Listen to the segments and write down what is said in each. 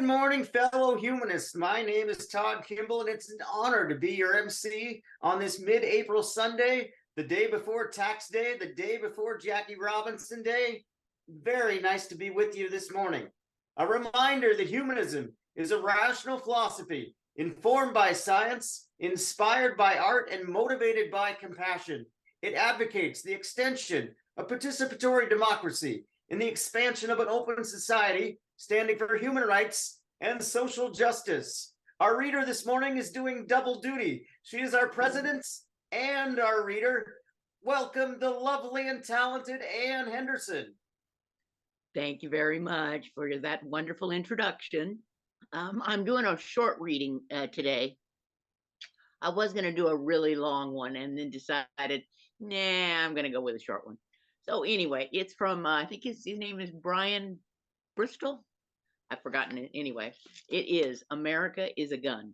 Good morning, fellow humanists. My name is Todd Kimball, and it's an honor to be your MC on this mid-April Sunday, the day before Tax Day, the day before Jackie Robinson Day. Very nice to be with you this morning. A reminder that humanism is a rational philosophy, informed by science, inspired by art, and motivated by compassion. It advocates the extension of participatory democracy and the expansion of an open society standing for human rights and social justice. Our reader this morning is doing double duty. She is our president and our reader. Welcome the lovely and talented Ann Henderson. Thank you very much for that wonderful introduction. I'm doing a short reading today. I was going to do a really long one and then decided, nah, I'm going to go with a short one. So anyway, it's from, I think his name is Brian Bristol. I've forgotten it. Anyway, it is America is a Gun.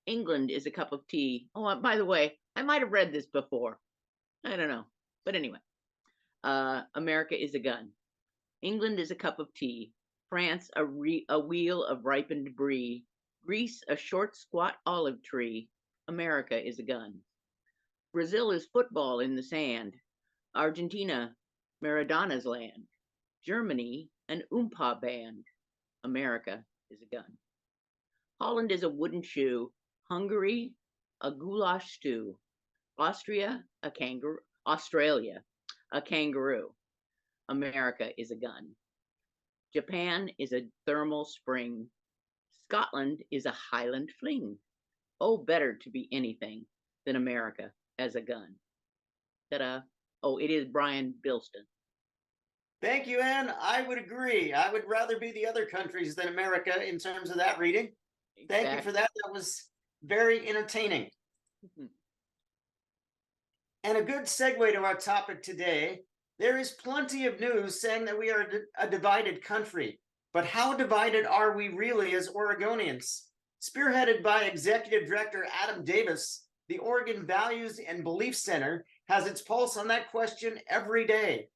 England is a Cup of Tea. Oh, by the way, I might have read this before. I don't know. But anyway, America is a gun. England is a cup of tea. France, a wheel of ripened brie. Greece, a short, squat olive tree. America is a gun. Brazil is football in the sand. Argentina, Maradona's land. Germany, an oompa band. America is a gun. Holland is a wooden shoe. Hungary, a goulash stew. Austria, a kangaroo. Australia, a kangaroo. America is a gun. Japan is a thermal spring. Scotland is a Highland fling. Oh, better to be anything than America as a gun. Ta-da. Oh, it is Brian Bilston. Thank you, Ann. I would agree. I would rather be the other countries than America in terms of that reading. Exactly. Thank you for that. That was very entertaining. And a good segue to our topic today. There is plenty of news saying that we are a divided country. But how divided are we really as Oregonians? Spearheaded by Executive Director Adam Davis, the Oregon Values and Belief Center has its pulse on that question every day.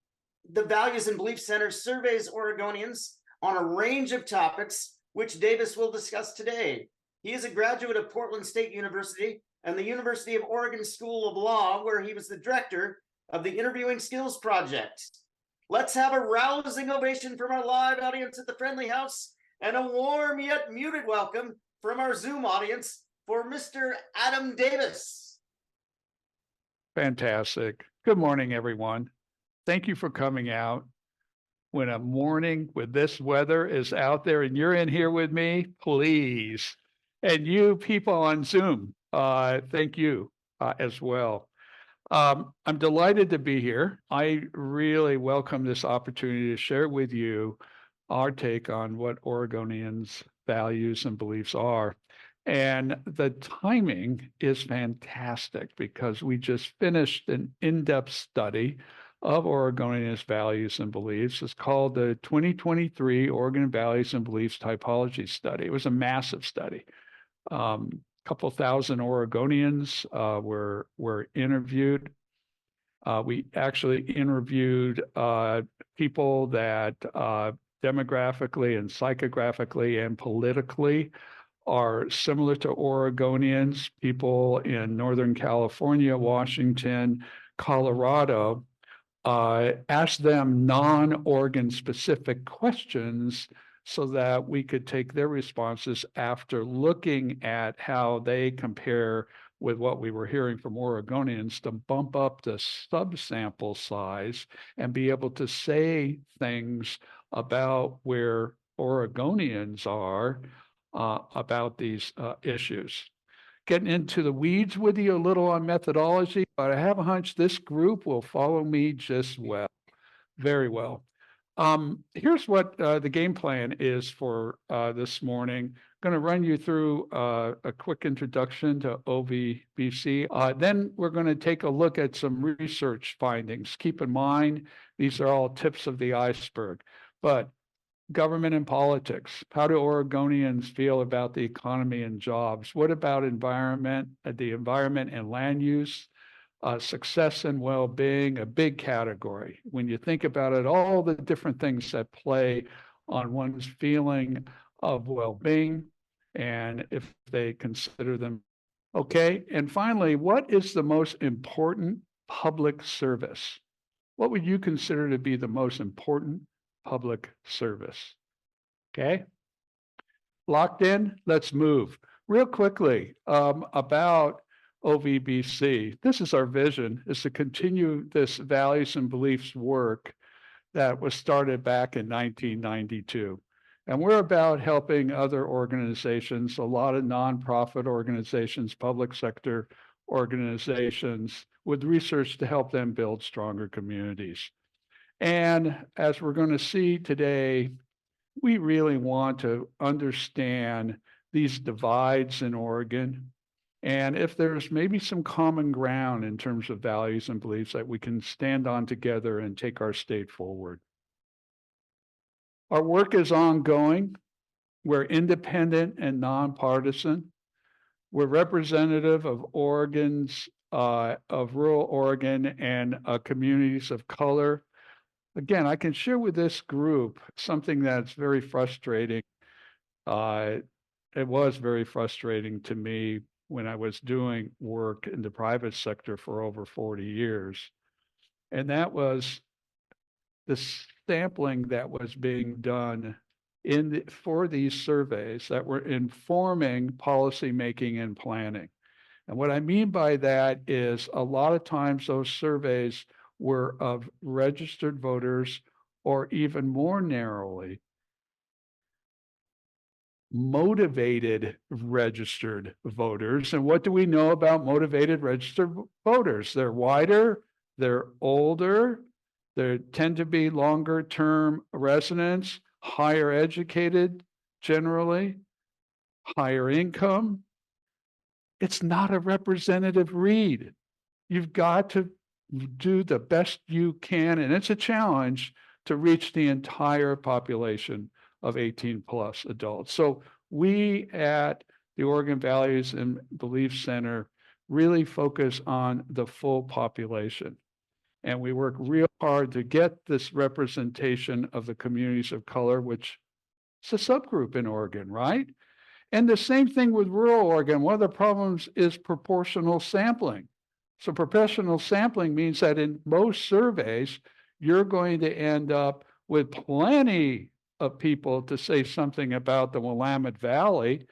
The Values and Belief Center surveys Oregonians on a range of topics, which Davis will discuss today. He is a graduate of Portland State University and the University of Oregon School of Law, where he was the director of the Interviewing Skills Project. Let's have a rousing ovation from our live audience at the Friendly House and a warm yet muted welcome from our Zoom audience for Mr. Adam Davis. Fantastic. Good morning, everyone. Thank you for coming out. When a morning with this weather is out there and you're in here with me, please. And you people on Zoom, thank you as well. I'm delighted to be here. I really welcome this opportunity to share with you our take on what Oregonians' values and beliefs are. And the timing is fantastic because we just finished an in-depth study of Oregonians' values and beliefs. It's called the 2023 Oregon Values and Beliefs Typology Study. It was a massive study. Couple thousand Oregonians were interviewed. We actually interviewed people that demographically and psychographically and politically are similar to Oregonians, people in Northern California, Washington, Colorado. Ask them non-Oregon specific questions so that we could take their responses after looking at how they compare with what we were hearing from Oregonians to bump up the subsample size and be able to say things about where Oregonians are about these issues. Getting into the weeds with you a little on methodology, but I have a hunch this group will follow me just well, very well. Here's what the game plan is for this morning. I'm going to run you through a quick introduction to OVBC. Then we're going to take a look at some research findings. Keep in mind, these are all tips of the iceberg. But government and politics. How do Oregonians feel about the economy and jobs? What about environment, the environment and land use? Success and well-being, a big category. When you think about it, all the different things that play on one's feeling of well-being, and if they consider them. Okay, and finally, what is the most important public service? What would you consider to be the most important public service? Okay, locked in? Let's move. Real quickly, about OVBC. This is our vision, is to continue this values and beliefs work that was started back in 1992. And we're about helping other organizations, a lot of nonprofit organizations, public sector organizations, with research to help them build stronger communities. And as we're going to see today, we really want to understand these divides in Oregon. And if there's maybe some common ground in terms of values and beliefs that we can stand on together and take our state forward. Our work is ongoing. We're independent and nonpartisan. We're representative of Oregon's, of rural Oregon and communities of color. Again, I can share with this group something that's very frustrating. It was very frustrating to me when I was doing work in the private sector for over 40 years. And that was the sampling that was being done for these surveys that were informing policymaking and planning. And what I mean by that is a lot of times those surveys were of registered voters, or even more narrowly, motivated registered voters. And what do we know about motivated registered voters? They're wider, they're older, they tend to be longer term residents, higher educated generally, higher income. It's not a representative read. You've got to do the best you can, and it's a challenge to reach the entire population of 18 plus adults. So we at the Oregon Values and Beliefs Center really focus on the full population. And we work real hard to get this representation of the communities of color, which is a subgroup in Oregon, right? And the same thing with rural Oregon. One of the problems is proportional sampling. So proportional sampling means that in most surveys, you're going to end up with plenty of people to say something about the Willamette Valley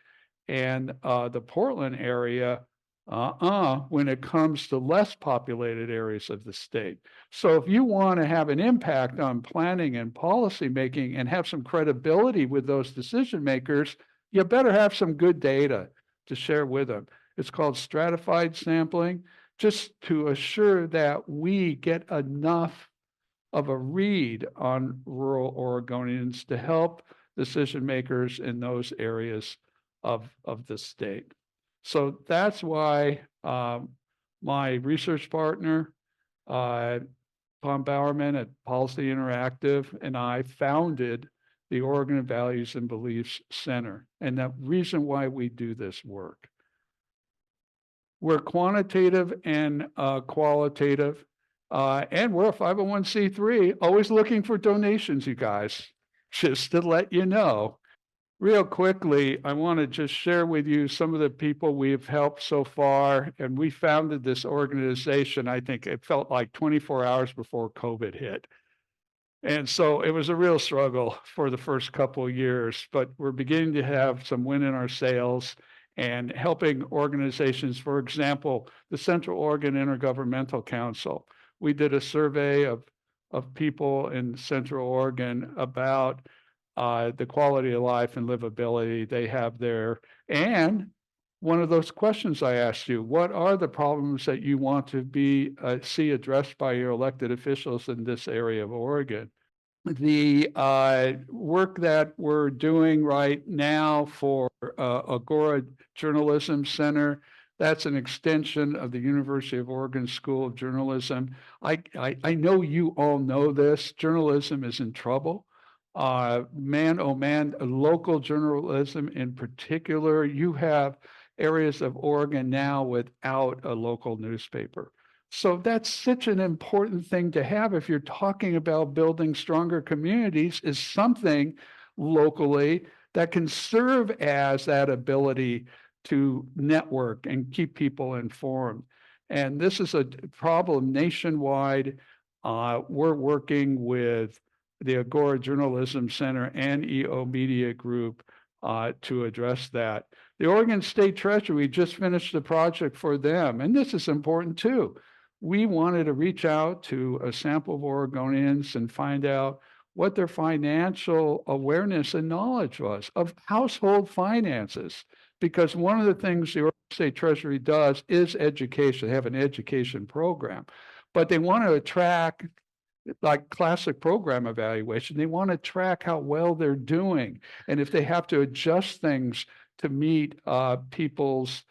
and the Portland area when it comes to less populated areas of the state. So if you want to have an impact on planning and policy making and have some credibility with those decision makers, you better have some good data to share with them. It's called stratified sampling, just to assure that we get enough of a read on rural Oregonians to help decision makers in those areas of the state. So that's why my research partner, Tom Bowerman at Policy Interactive, and I founded the Oregon Values and Beliefs Center. And the reason why we do this work. We're quantitative and qualitative, and we're a 501c3, always looking for donations, you guys, just to let you know. Real quickly, I want to just share with you some of the people we've helped so far. And we founded this organization, I think it felt like 24 hours before COVID hit. And so it was a real struggle for the first couple of years, but we're beginning to have some win in our sails and helping organizations. For example, the Central Oregon Intergovernmental Council. We did a survey of people in Central Oregon about the quality of life and livability they have there. And one of those questions I asked you, what are the problems that you want to see addressed by your elected officials in this area of Oregon? The work that we're doing right now for Agora Journalism Center, that's an extension of the University of Oregon School of Journalism. I know you all know this. Journalism is in trouble. Man, oh man, local journalism in particular, you have areas of Oregon now without a local newspaper. So that's such an important thing to have if you're talking about building stronger communities, is something locally that can serve as that ability to network and keep people informed. And this is a problem nationwide. We're working with the Agora Journalism Center and EO Media Group to address that. The Oregon State Treasury, we just finished the project for them, and this is important too. We wanted to reach out to a sample of Oregonians and find out what their financial awareness and knowledge was of household finances. Because one of the things the Oregon State Treasury does is education. They have an education program, but they want to track, like classic program evaluation, they want to track how well they're doing. And if they have to adjust things to meet people's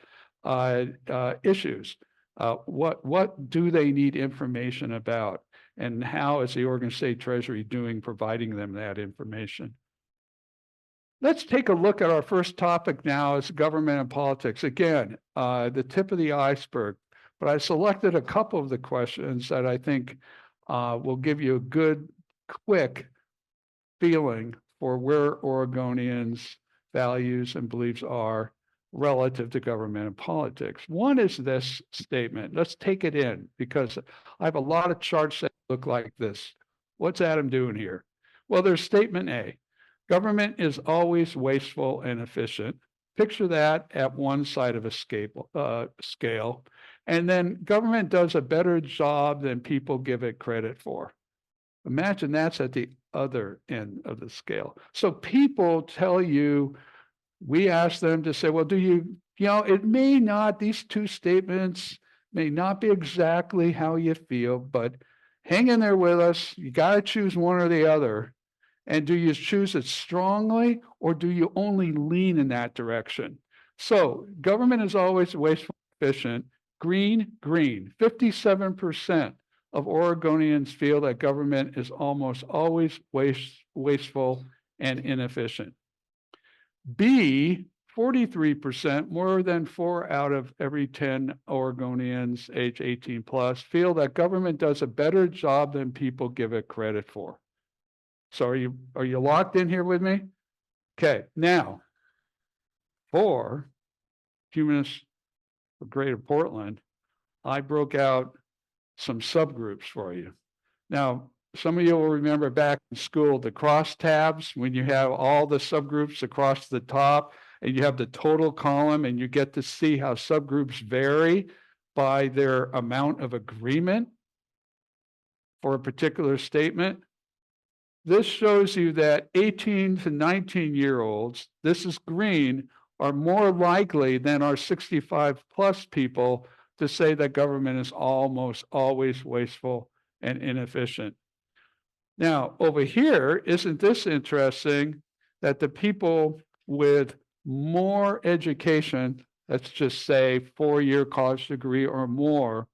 issues, what do they need information about? And how is the Oregon State Treasury doing providing them that information? Let's take a look at our first topic now is government and politics. Again, the tip of the iceberg, but I selected a couple of the questions that I think will give you a good, quick feeling for where Oregonians' values and beliefs are relative to government and politics. One is this statement. Let's take it in because I have a lot of charts that look like this. What's Adam doing here? Well, there's statement A. Government is always wasteful and efficient. Picture that at one side of a scale. And then government does a better job than people give it credit for. Imagine that's at the other end of the scale. So people tell you, we ask them to say, well, it may not, these two statements may not be exactly how you feel, but hang in there with us. You got to choose one or the other. And do you choose it strongly or do you only lean in that direction? So government is always wasteful and efficient. Green. 57% of Oregonians feel that government is almost always wasteful and inefficient. B, 43%, more than 4 out of every 10 Oregonians age 18 plus feel that government does a better job than people give it credit for. So are you locked in here with me? Okay, now for Humanists for Greater Portland, I broke out some subgroups for you. Now, some of you will remember back in school, the crosstabs, when you have all the subgroups across the top and you have the total column and you get to see how subgroups vary by their amount of agreement for a particular statement. This shows you that 18 to 19-year-olds, this is green, are more likely than our 65 plus people to say that government is almost always wasteful and inefficient. Now, over here, isn't this interesting that the people with more education, let's just say 4-year college degree or more,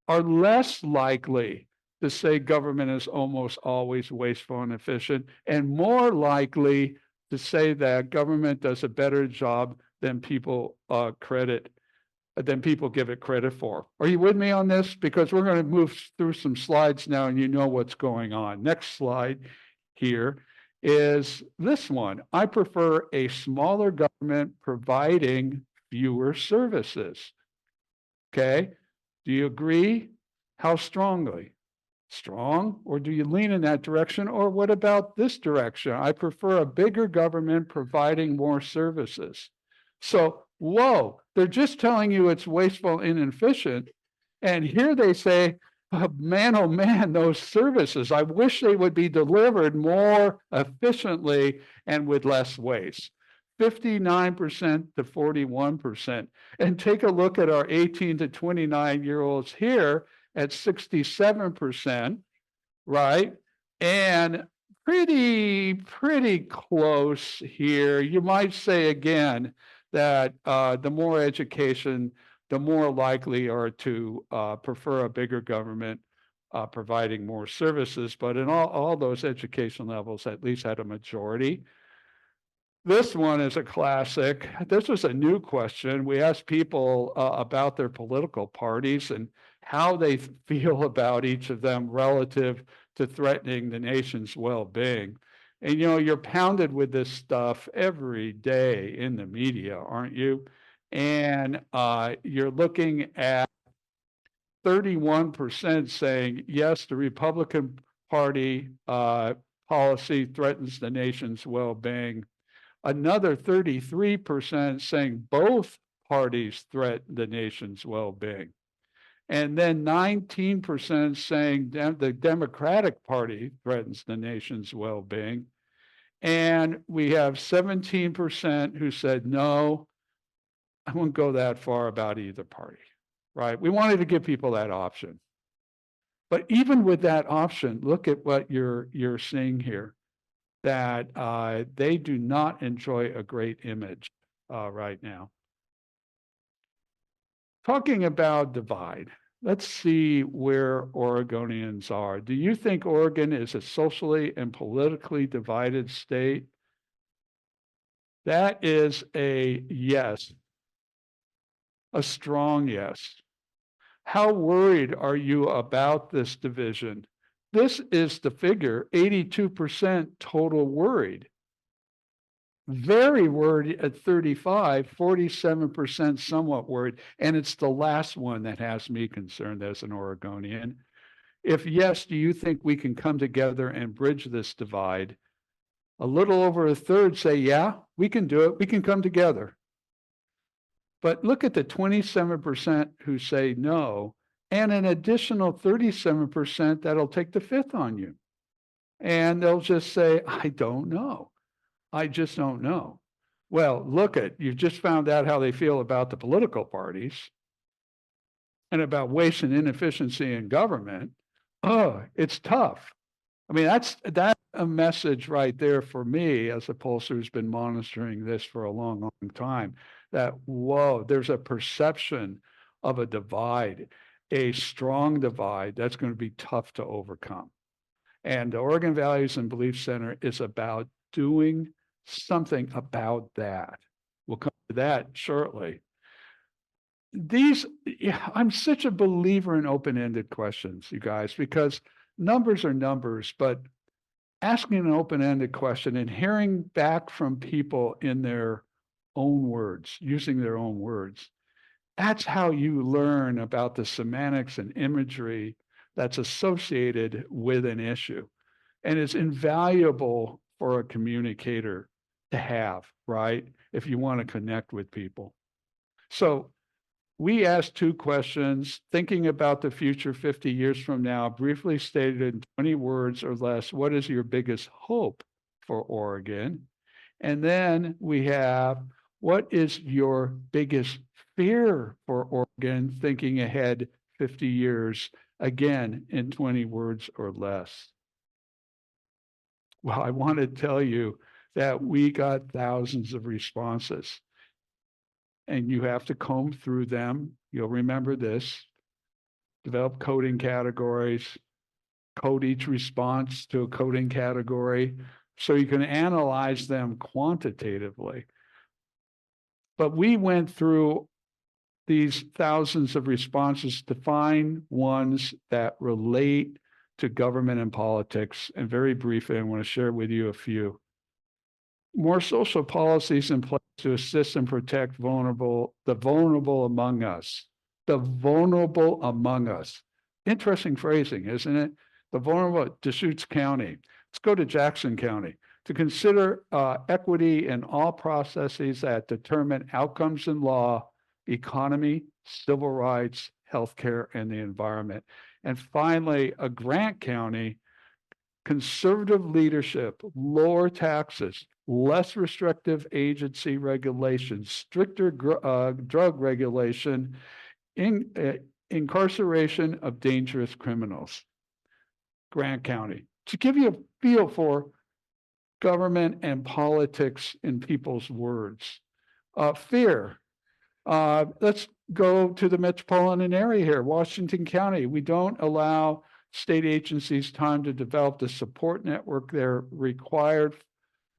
are less likely to say government is almost always wasteful and efficient, and more likely to say that government does a better job than people give it credit for. Are you with me on this? Because we're going to move through some slides now and you know what's going on. Next slide here is this one. I prefer a smaller government providing fewer services. Okay, do you agree? How strongly? Strong, or do you lean in that direction? Or what about this direction? I prefer a bigger government providing more services. So, whoa, they're just telling you it's wasteful and inefficient. And here they say, oh man, those services, I wish they would be delivered more efficiently and with less waste. 59% to 41%. And take a look at our 18 to 29-year-olds here at 67%, right? And pretty close here. You might say again that the more education, the more likely are to prefer a bigger government providing more services. But in all those education levels, at least had a majority. This one is a classic. This was a new question. We asked people about their political parties and how they feel about each of them relative to threatening the nation's well-being. And you're pounded with this stuff every day in the media, aren't you? And you're looking at 31% saying, yes, the Republican Party policy threatens the nation's well-being. Another 33% saying both parties threaten the nation's well-being. And then 19% saying the Democratic Party threatens the nation's well-being. And we have 17% who said, no, I won't go that far about either party, right? We wanted to give people that option. But even with that option, look at what you're seeing here, that they do not enjoy a great image right now. Talking about divide, let's see where Oregonians are. Do you think Oregon is a socially and politically divided state? That is a yes, a strong yes. How worried are you about this division? This is the figure, 82% total worried. Very worried at 35, 47% somewhat worried. And it's the last one that has me concerned as an Oregonian. If yes, do you think we can come together and bridge this divide? A little over a third say, yeah, we can do it. We can come together. But look at the 27% who say no, and an additional 37% that'll take the fifth on you. And they'll just say, I don't know. I just don't know. Well, you've just found out how they feel about the political parties and about waste and inefficiency in government. Oh, it's tough. I mean, that's a message right there for me as a pollster who's been monitoring this for a long, long time, that, whoa, there's a perception of a divide, a strong divide that's going to be tough to overcome. And the Oregon Values and Belief Center is about doing something about that. We'll come to that shortly. I'm such a believer in open-ended questions, you guys, because numbers are numbers, but asking an open-ended question and hearing back from people in their own words, using their own words, that's how you learn about the semantics and imagery that's associated with an issue. And it's invaluable for a communicator to have, right? If you want to connect with people. So we asked two questions, thinking about the future 50 years from now, briefly stated in 20 words or less, what is your biggest hope for Oregon? And then we have, what is your biggest fear for Oregon, thinking ahead 50 years, again, in 20 words or less? Well, I want to tell you that we got thousands of responses, and you have to comb through them. You'll remember this. Develop coding categories, code each response to a coding category so you can analyze them quantitatively. But we went through these thousands of responses to find ones that relate to government and politics. And very briefly, I want to share with you a few. More social policies in place to assist and protect the vulnerable among us. The vulnerable among us. Interesting phrasing, isn't it? The vulnerable, Deschutes County. Let's go to Jackson County. To consider equity in all processes that determine outcomes in law, economy, civil rights, healthcare, and the environment. And finally, a Grant County, conservative leadership, lower taxes, less restrictive agency regulations, stricter drug regulation, incarceration of dangerous criminals. Grant County. To give you a feel for government and politics in people's words. Fear. Let's go to the metropolitan area here, Washington County. We don't allow state agencies time to develop the support network they're required,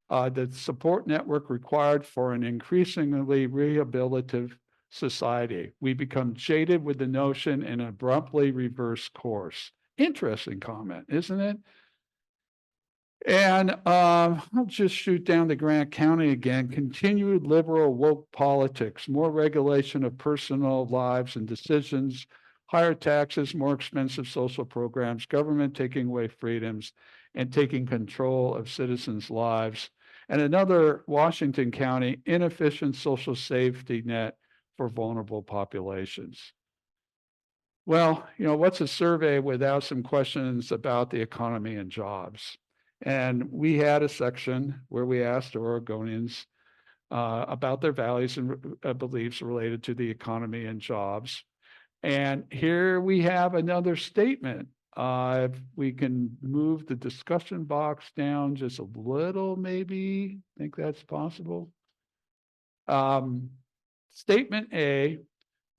the support network required for an increasingly rehabilitative society. We become jaded with the notion and abruptly reverse course. Interesting comment, isn't it? And I'll just shoot down to Grant County again. Continued liberal woke politics, more regulation of personal lives and decisions, higher taxes, more expensive social programs, government taking away freedoms and taking control of citizens' lives. And another Washington County, inefficient social safety net for vulnerable populations. Well, what's a survey without some questions about the economy and jobs? And we had a section where we asked Oregonians about their values and beliefs related to the economy and jobs. And here we have another statement. If we can move the discussion box down just a little, maybe, think that's possible. Statement A,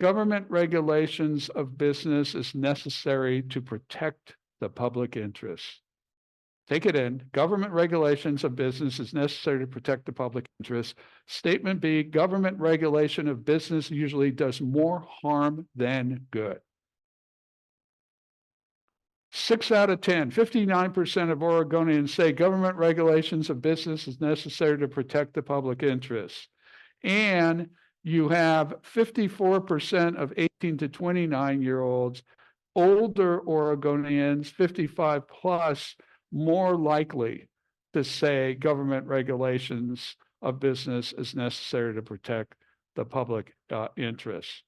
government regulations of business is necessary to protect the public interest. Take it in. Government regulations of business is necessary to protect the public interest. Statement B, government regulation of business usually does more harm than good. 6 out of 10, 59% of Oregonians say government regulations of business is necessary to protect the public interest. And you have 54% of 18 to 29-year-olds, older Oregonians, 55 plus, more likely to say government regulations of business is necessary to protect the public interest.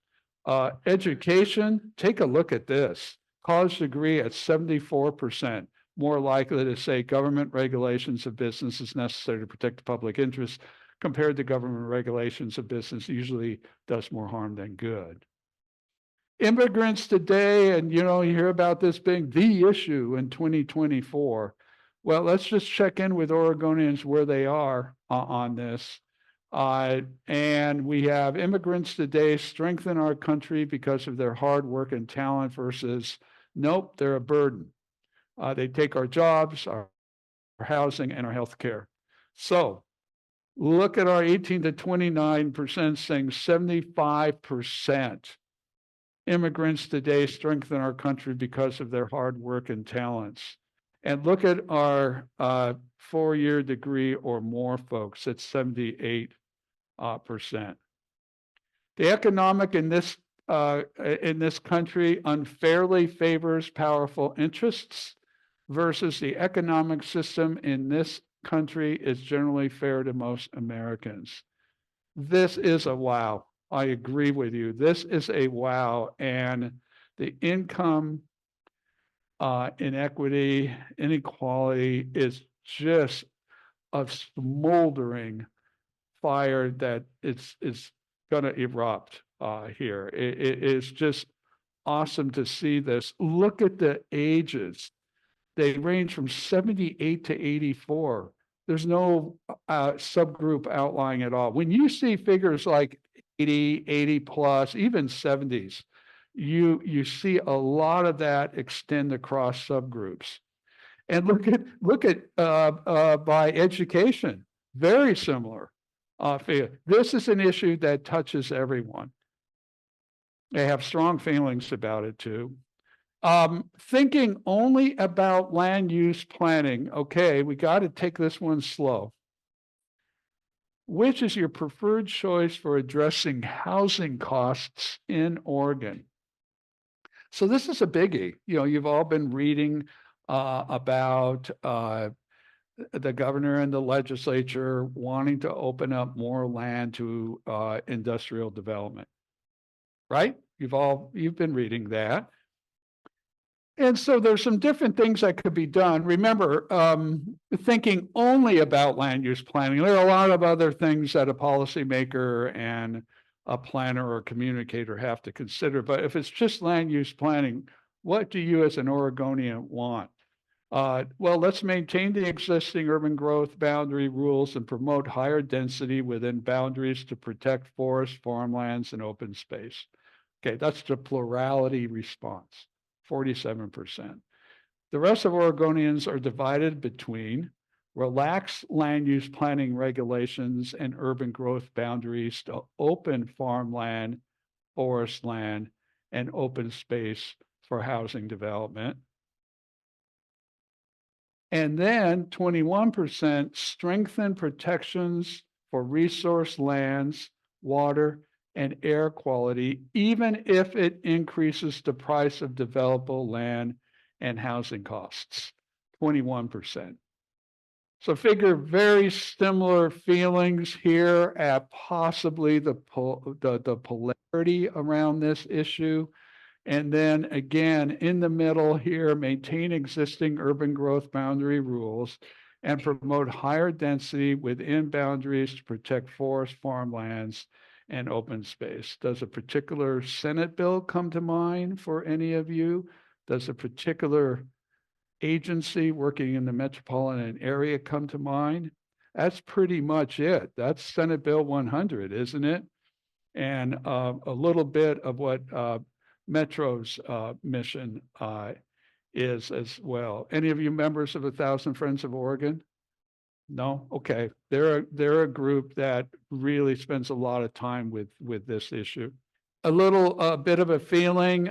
Education, take a look at this. College degree at 74%, more likely to say government regulations of business is necessary to protect the public interest, compared to government regulations of business usually does more harm than good. Immigrants today, and you hear about this being the issue in 2024. Well, let's just check in with Oregonians where they are on this. And we have immigrants today strengthen our country because of their hard work and talent versus, nope, they're a burden. They take our jobs, our housing, and our health care. So look at our 18 to 29% saying 75%. Immigrants today strengthen our country because of their hard work and talents. And look at our 4-year degree or more folks, it's 78%. The economic in this country unfairly favors powerful interests versus the economic system in this country is generally fair to most Americans. This is a wow. I agree with you. This is a wow. And the income inequity, inequality is just a smoldering fire that it's going to erupt here. It is just awesome to see this. Look at the ages. They range from 78 to 84. There's no subgroup outlying at all. When you see figures like 80 plus, even 70s, you see a lot of that extend across subgroups. And look at by education, very similar. This is an issue that touches everyone. They have strong feelings about it too. Thinking only about land use planning. Okay, we got to take this one slow. Which is your preferred choice for addressing housing costs in Oregon? So this is a biggie. You've all been reading about the governor and the legislature wanting to open up more land to industrial development, right? You've been reading that. And so there's some different things that could be done. Remember, thinking only about land use planning, there are a lot of other things that a policymaker and a planner or communicator have to consider. But if it's just land use planning, what do you as an Oregonian want? Well, let's maintain the existing urban growth boundary rules and promote higher density within boundaries to protect forests, farmlands, and open space. Okay, that's the plurality response, 47%. The rest of Oregonians are divided between relaxed land use planning regulations and urban growth boundaries to open farmland, forest land, and open space for housing development. And then 21% strengthen protections for resource lands, water, and air quality, even if it increases the price of developable land and housing costs. 21%. So figure very similar feelings here at possibly the polarity around this issue. And then again, in the middle here, maintain existing urban growth boundary rules and promote higher density within boundaries to protect forest, farmlands, and open space. Does a particular Senate bill come to mind for any of you? Does a particular agency working in the metropolitan area come to mind? That's pretty much it. That's Senate Bill 100, isn't it? And a little bit of what Metro's mission is as well. Any of you members of 1,000 Friends of Oregon? No? Okay. They're a group that really spends a lot of time with this issue. A little bit of a feeling,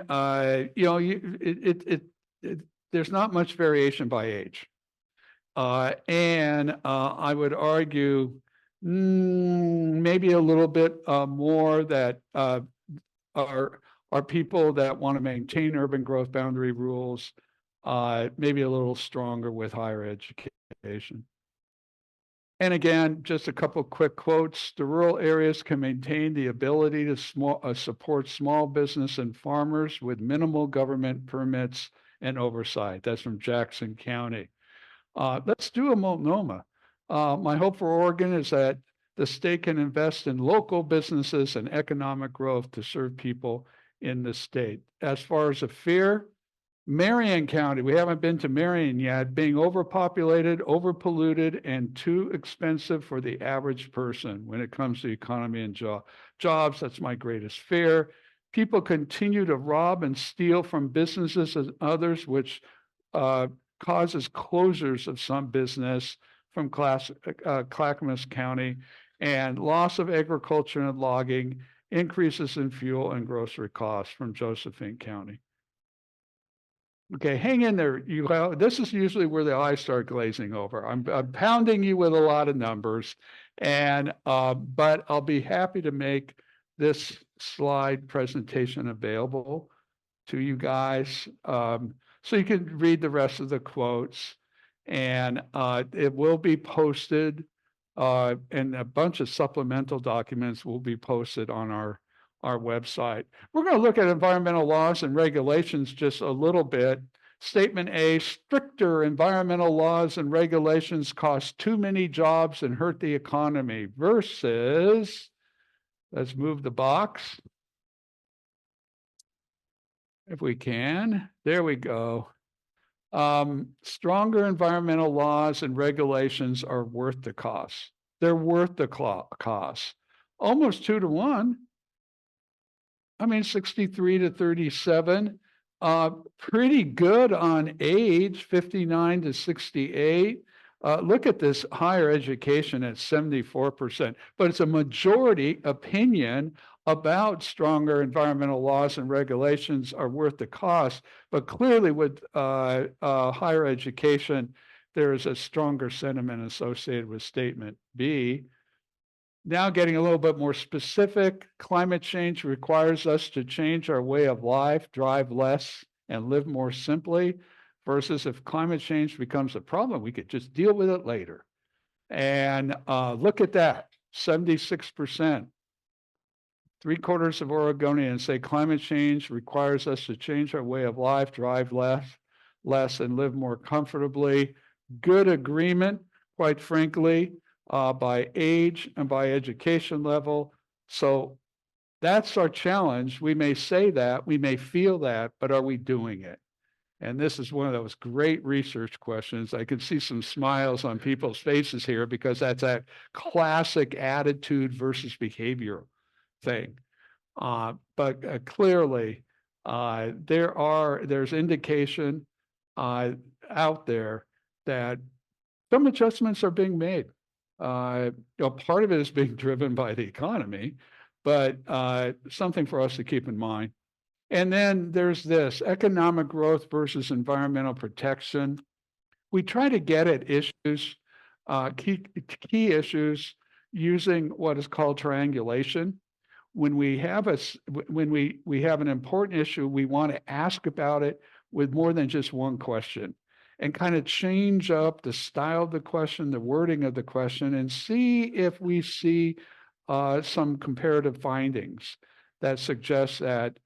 there's not much variation by age. And I would argue maybe a little bit more that are people that want to maintain urban growth boundary rules, maybe a little stronger with higher education. And again, just a couple quick quotes. The rural areas can maintain the ability to support small business and farmers with minimal government permits and oversight. That's from Jackson County. Let's do a Multnomah. My hope for Oregon is that the state can invest in local businesses and economic growth to serve people in the state. As far as a fear, Marion County, we haven't been to Marion yet, being overpopulated, overpolluted, and too expensive for the average person when it comes to economy and jobs. That's my greatest fear. People continue to rob and steal from businesses and others, which causes closures of some business from Clackamas County, and loss of agriculture and logging, increases in fuel and grocery costs from Josephine County. Okay, hang in there. This is usually where the eyes start glazing over. I'm pounding you with a lot of numbers, and but I'll be happy to make this slide presentation available to you guys, so you can read the rest of the quotes, and it will be posted, and a bunch of supplemental documents will be posted on our website. We're going to look at environmental laws and regulations just a little bit. Statement A, stricter environmental laws and regulations cost too many jobs and hurt the economy, versus, let's move the box if we can. There we go. Stronger environmental laws and regulations are worth the cost. They're worth the cost. Almost 2 to 1. I mean, 63 to 37, pretty good on age, 59 to 68. Look at this higher education at 74%, but it's a majority opinion about stronger environmental laws and regulations are worth the cost. But clearly with higher education, there is a stronger sentiment associated with statement B. Now getting a little bit more specific, climate change requires us to change our way of life, drive less, and live more simply, versus if climate change becomes a problem, we could just deal with it later. And look at that, 76%. 3/4 of Oregonians say climate change requires us to change our way of life, drive less, and live more comfortably. Good agreement, quite frankly, by age and by education level. So that's our challenge. We may say that, we may feel that, but are we doing it? And this is one of those great research questions. I can see some smiles on people's faces here because that's that classic attitude versus behavior thing. But clearly, there's indication out there that some adjustments are being made. Part of it is being driven by the economy, but something for us to keep in mind. And then there's this economic growth versus environmental protection. we try to get at issues, key issues using what is called triangulation. When we have when we have an important issue, we want to ask about it with more than just one question, and kind of change up the style of the question, the wording of the question, and see if we see some comparative findings that suggest that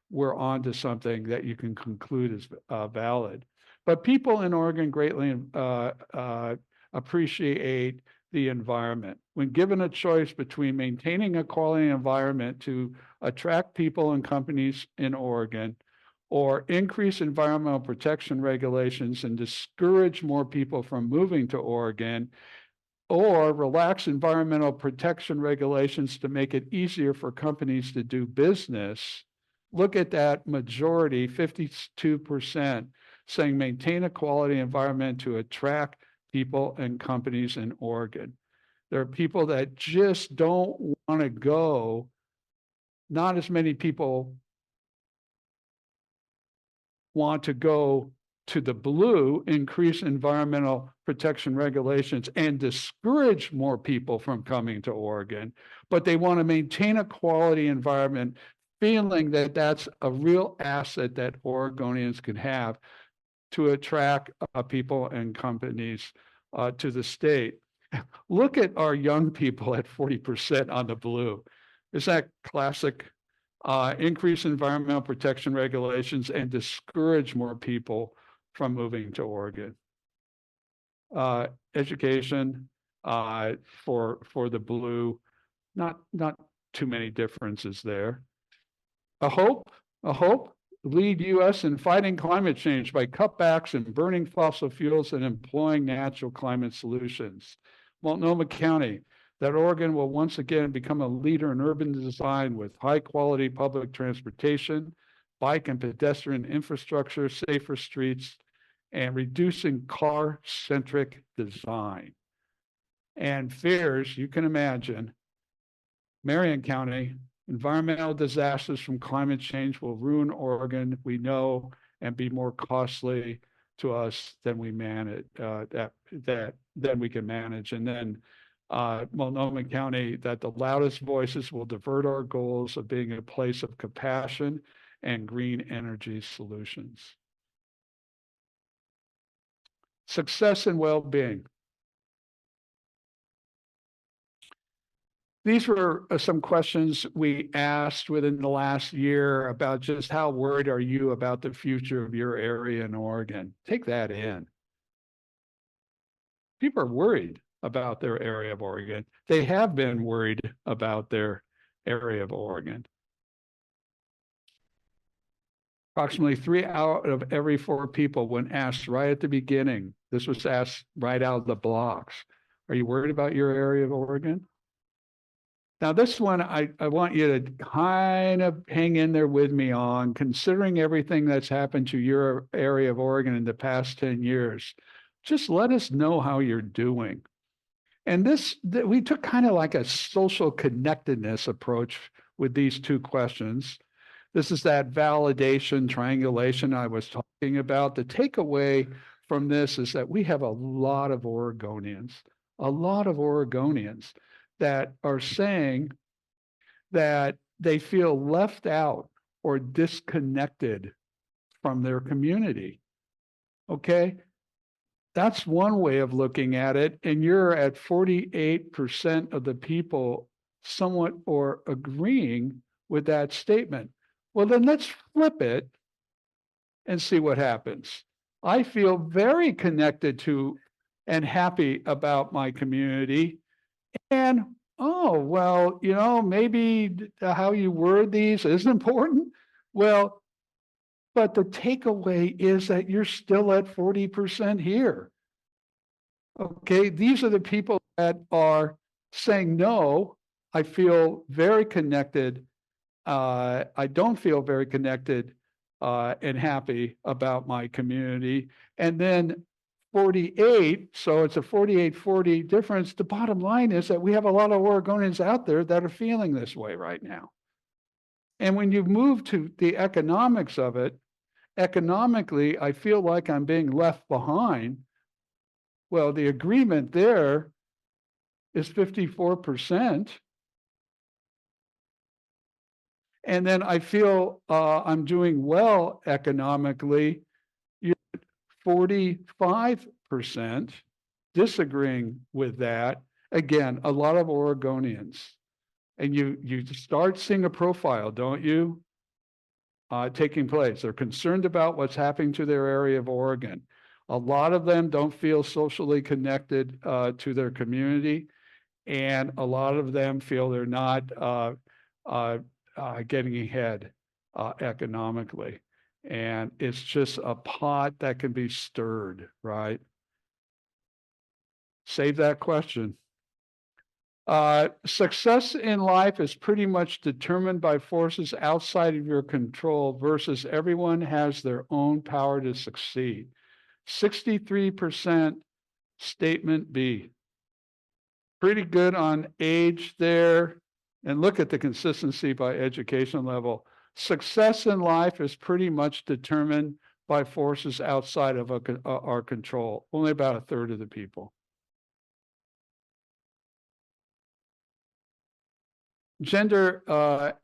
we're onto something that you can conclude is valid. But people in Oregon greatly appreciate the environment. When given a choice between maintaining a quality environment to attract people and companies in Oregon, or increase environmental protection regulations and discourage more people from moving to Oregon, or relax environmental protection regulations to make it easier for companies to do business, look at that majority, 52%, saying maintain a quality environment to attract people and companies in Oregon. There are people that just don't want to go. Not as many people want to go to the blue, increase environmental protection regulations and discourage more people from coming to Oregon, but they want to maintain a quality environment, feeling that that's a real asset that Oregonians can have to attract people and companies to the state. Look at our young people at 40% on the blue. Is that classic? Increase environmental protection regulations and discourage more people from moving to Oregon. Education for the blue, not too many differences there. A hope, lead U.S. in fighting climate change by cutbacks in burning fossil fuels and employing natural climate solutions. Multnomah County, that Oregon will once again become a leader in urban design with high quality public transportation, bike and pedestrian infrastructure, safer streets, and reducing car-centric design. And fears, you can imagine, Marion County, environmental disasters from climate change will ruin Oregon, we know, and be more costly to us than we manage, than we can manage. And then Multnomah County, that the loudest voices will divert our goals of being a place of compassion and green energy solutions. Success and well-being. These were some questions we asked within the last year about just how worried are you about the future of your area in Oregon? Take that in. People are worried about their area of Oregon. They have been worried about their area of Oregon. Approximately 3 out of every 4 people, when asked right at the beginning, this was asked right out of the blocks, are you worried about your area of Oregon? Now, this one, I want you to kind of hang in there with me on, considering everything that's happened to your area of Oregon in the past 10 years. Just let us know how you're doing. And we took kind of like a social connectedness approach with these 2 questions. This is that validation triangulation I was talking about. The takeaway from this is that we have a lot of Oregonians that are saying that they feel left out or disconnected from their community. Okay? That's one way of looking at it. And you're at 48% of the people somewhat or agreeing with that statement. Well, then let's flip it and see what happens. I feel very connected to and happy about my community. And, oh, well, you know, maybe how you word these is important. Well, but the takeaway is that you're still at 40% here. Okay, these are the people that are saying, no, I feel very connected. I don't feel very connected and happy about my community. And then 48, so it's a 48-40 difference. The bottom line is that we have a lot of Oregonians out there that are feeling this way right now. And when you move to the economics of it, economically, I feel like I'm being left behind. Well, the agreement there is 54%. And then I feel I'm doing well economically. You're 45% disagreeing with that. Again, a lot of Oregonians. And you start seeing a profile, don't you? Taking place. They're concerned about what's happening to their area of Oregon. A lot of them don't feel socially connected to their community, and a lot of them feel they're not getting ahead economically. And it's just a pot that can be stirred, right? Save that question. Success in life is pretty much determined by forces outside of your control versus everyone has their own power to succeed. 63% statement B. Pretty good on age there. And look at the consistency by education level. Success in life is pretty much determined by forces outside of our control. Only about a third of the people. Gender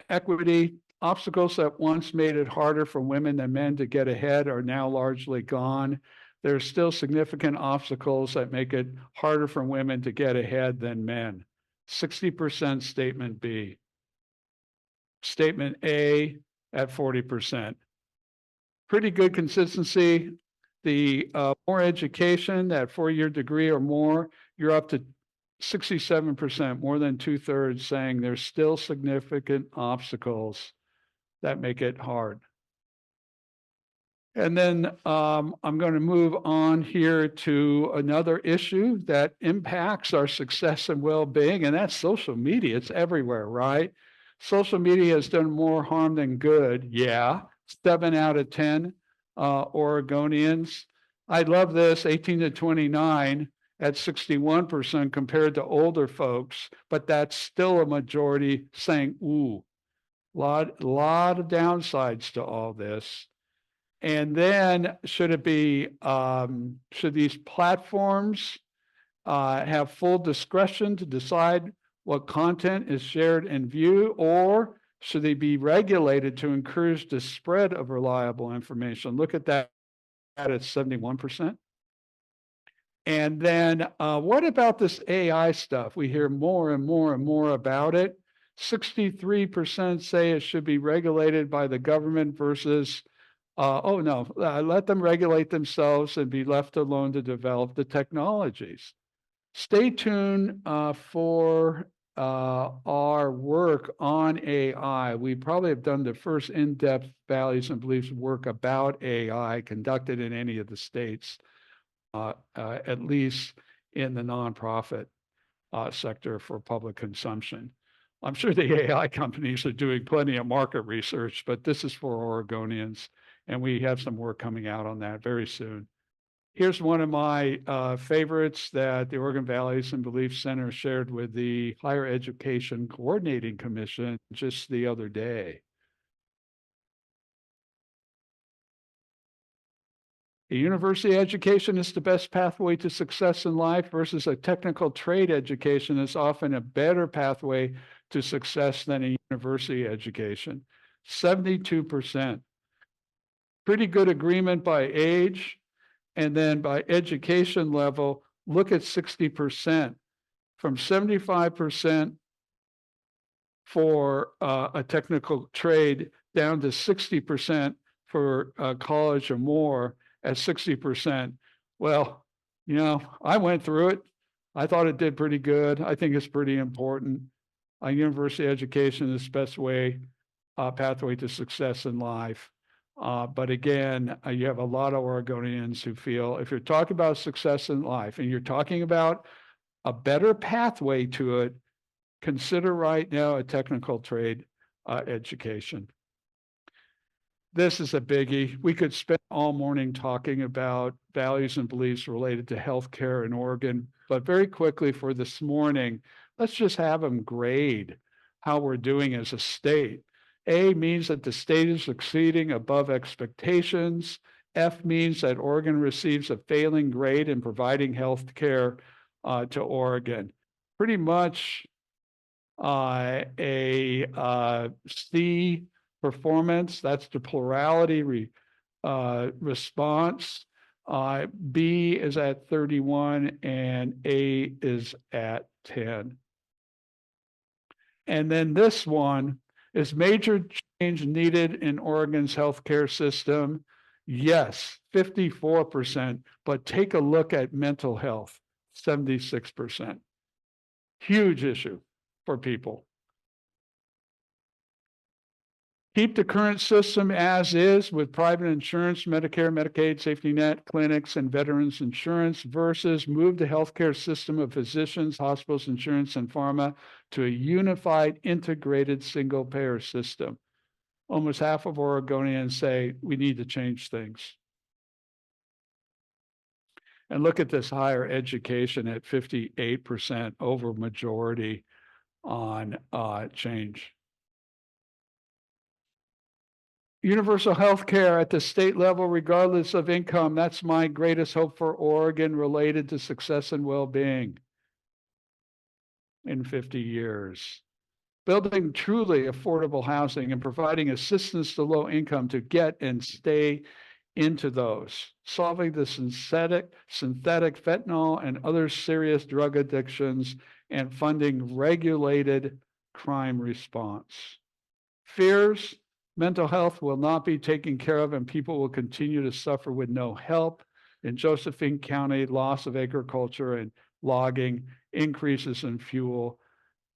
equity, obstacles that once made it harder for women than men to get ahead are now largely gone. There are still significant obstacles that make it harder for women to get ahead than men. 60% statement B. Statement A at 40%. Pretty good consistency. The more education, that 4-year degree or more, you're up to 67%, more than 2/3 saying there's still significant obstacles that make it hard. And then I'm going to move on here to another issue that impacts our success and well-being, and that's social media. It's everywhere, right? Social media has done more harm than good. Yeah, 7 out of 10 Oregonians. I love this, 18 to 29 at 61% compared to older folks, but that's still a majority saying, ooh, lot of downsides to all this. And then should these platforms have full discretion to decide what content is shared and viewed, or should they be regulated to encourage the spread of reliable information? Look at that at 71%. And then what about this AI stuff? We hear more and more and more about it. 63% say it should be regulated by the government versus let them regulate themselves and be left alone to develop the technologies. Stay tuned for our work on AI. We probably have done the first in-depth values and beliefs work about AI conducted in any of the states, at least in the nonprofit sector for public consumption. I'm sure the AI companies are doing plenty of market research, but this is for Oregonians, and we have some work coming out on that very soon. Here's one of my favorites that the Oregon Values and Beliefs Center shared with the Higher Education Coordinating Commission just the other day. A university education is the best pathway to success in life versus a technical trade education is often a better pathway to success than a university education. 72%. Pretty good agreement by age. And then by education level, look at 60%, from 75% for a technical trade down to 60% for college or more at 60%. Well, I went through it. I thought it did pretty good. I think it's pretty important. University education is the best pathway to success in life. But again, you have a lot of Oregonians who feel if you're talking about success in life and you're talking about a better pathway to it, consider right now a technical trade education. This is a biggie. We could spend all morning talking about values and beliefs related to healthcare in Oregon, but very quickly for this morning, let's just have them grade how we're doing as a state. A means that the state is exceeding above expectations. F means that Oregon receives a failing grade in providing health care to Oregon. Pretty much C performance, that's the plurality response. B is at 31 and A is at 10. And then this one is major change needed in Oregon's healthcare system. Yes, 54%, but take a look at mental health, 76%. Huge issue for people. Keep the current system as is with private insurance, Medicare, Medicaid, safety net, clinics, and veterans insurance versus move the healthcare system of physicians, hospitals, insurance, and pharma to a unified, integrated, single-payer system. Almost half of Oregonians say we need to change things. And look at this higher education at 58% over majority on change. Universal health care at the state level, regardless of income. That's my greatest hope for Oregon related to success and well-being in 50 years. Building truly affordable housing and providing assistance to low income to get and stay into those. Solving the synthetic fentanyl and other serious drug addictions and funding regulated crime response. Fears. Mental health will not be taken care of and people will continue to suffer with no help. In Josephine County, loss of agriculture and logging, increases in fuel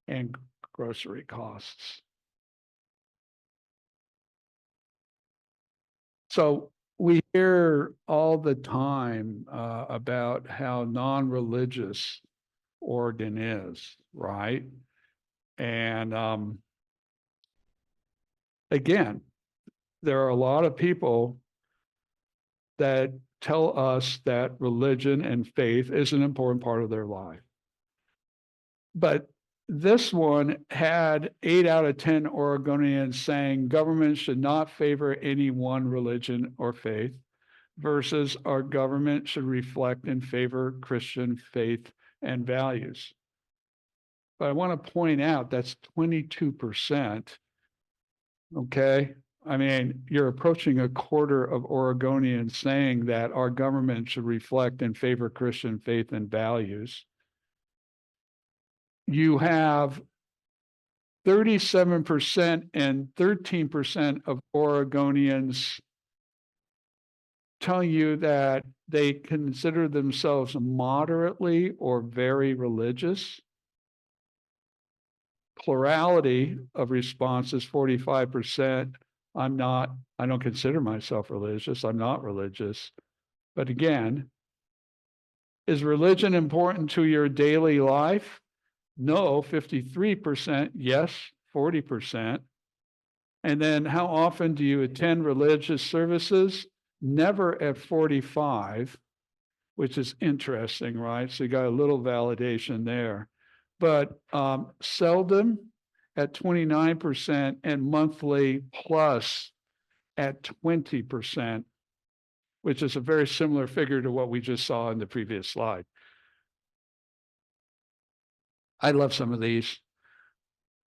and grocery costs. So we hear all the time about how non-religious Oregon is, right? And again, there are a lot of people that tell us that religion and faith is an important part of their life. But this one had 8 out of 10 Oregonians saying government should not favor any one religion or faith versus our government should reflect and favor Christian faith and values. But I want to point out that's 22%. Okay. I mean, you're approaching a quarter of Oregonians saying that our government should reflect and favor Christian faith and values. You have 37% and 13% of Oregonians telling you that they consider themselves moderately or very religious. Plurality of responses, 45%. I don't consider myself religious. I'm not religious. But again, is religion important to your daily life? No, 53%. Yes, 40%. And then how often do you attend religious services? Never at 45, which is interesting, right? So you got a little validation there. But seldom at 29% and monthly plus at 20%, which is a very similar figure to what we just saw in the previous slide. I love some of these.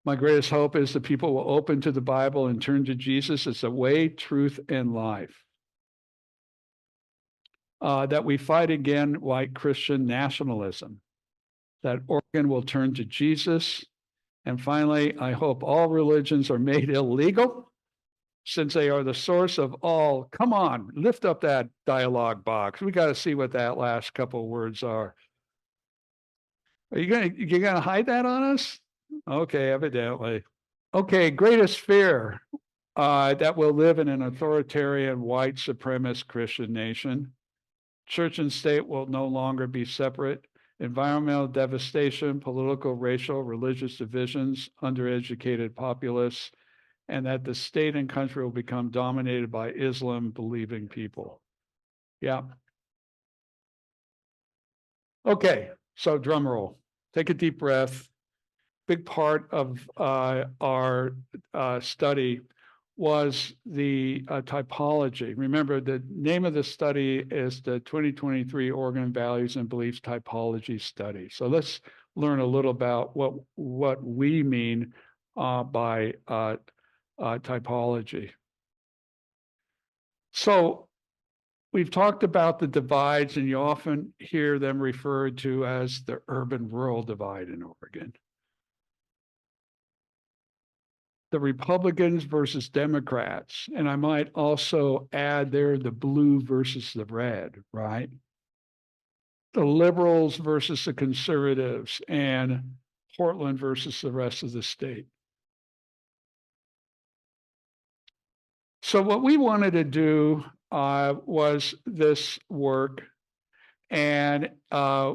My greatest hope is that people will open to the Bible and turn to Jesus as the way, truth, and life. That we fight again white Christian nationalism. That Oregon will turn to Jesus. And finally, I hope all religions are made illegal since they are the source of all. Come on, lift up that dialogue box. We got to see what that last couple of words are. Are you're gonna hide that on us? Okay, evidently. Okay, greatest fear that we'll live in an authoritarian white supremacist Christian nation. Church and state will no longer be separate. Environmental devastation, political, racial, religious divisions, undereducated populace, and that the state and country will become dominated by Islam-believing people. Yeah. Okay, so drum roll. Take a deep breath. big part of our study was the typology. Remember, the name of the study is the 2023 Oregon Values and Beliefs Typology Study. So let's learn a little about what we mean by typology. So we've talked about the divides, and you often hear them referred to as the urban-rural divide in Oregon. The Republicans versus Democrats, and I might also add there the blue versus the red, right? The liberals versus the conservatives, and Portland versus the rest of the state. So what we wanted to do was this work, and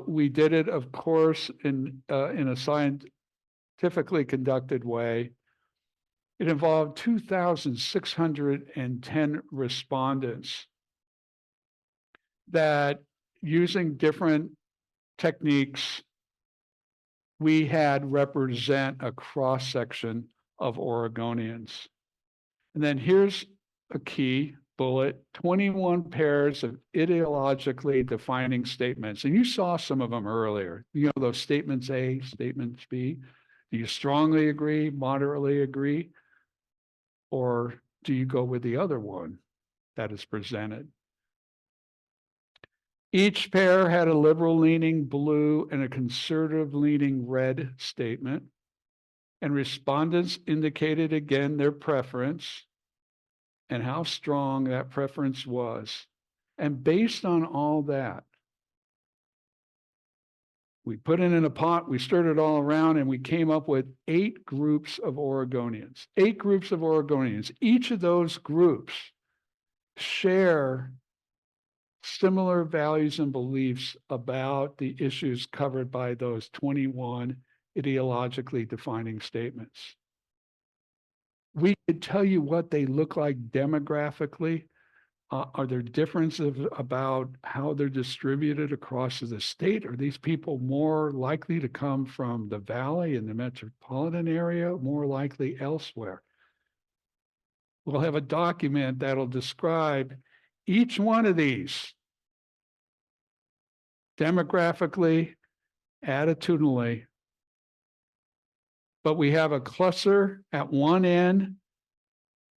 we did it, of course, in a scientifically conducted way. It involved 2,610 respondents that, using different techniques, we had represent a cross-section of Oregonians. And then here's a key bullet: 21 pairs of ideologically defining statements. And you saw some of them earlier. You know, those statements A, statements B. Do you strongly agree, moderately agree? Or do you go with the other one that is presented? Each pair had a liberal-leaning blue and a conservative-leaning red statement, and respondents indicated again their preference and how strong that preference was. And based on all that, we put it in a pot, we stirred it all around, and we came up with 8 groups of Oregonians. 8 groups of Oregonians. Each of those groups share similar values and beliefs about the issues covered by those 21 ideologically defining statements. We could tell you what they look like demographically. Are there differences about how they're distributed across the state? Are these people more likely to come from the valley and the metropolitan area, more likely elsewhere? We'll have a document that'll describe each one of these demographically, attitudinally. But we have a cluster at one end,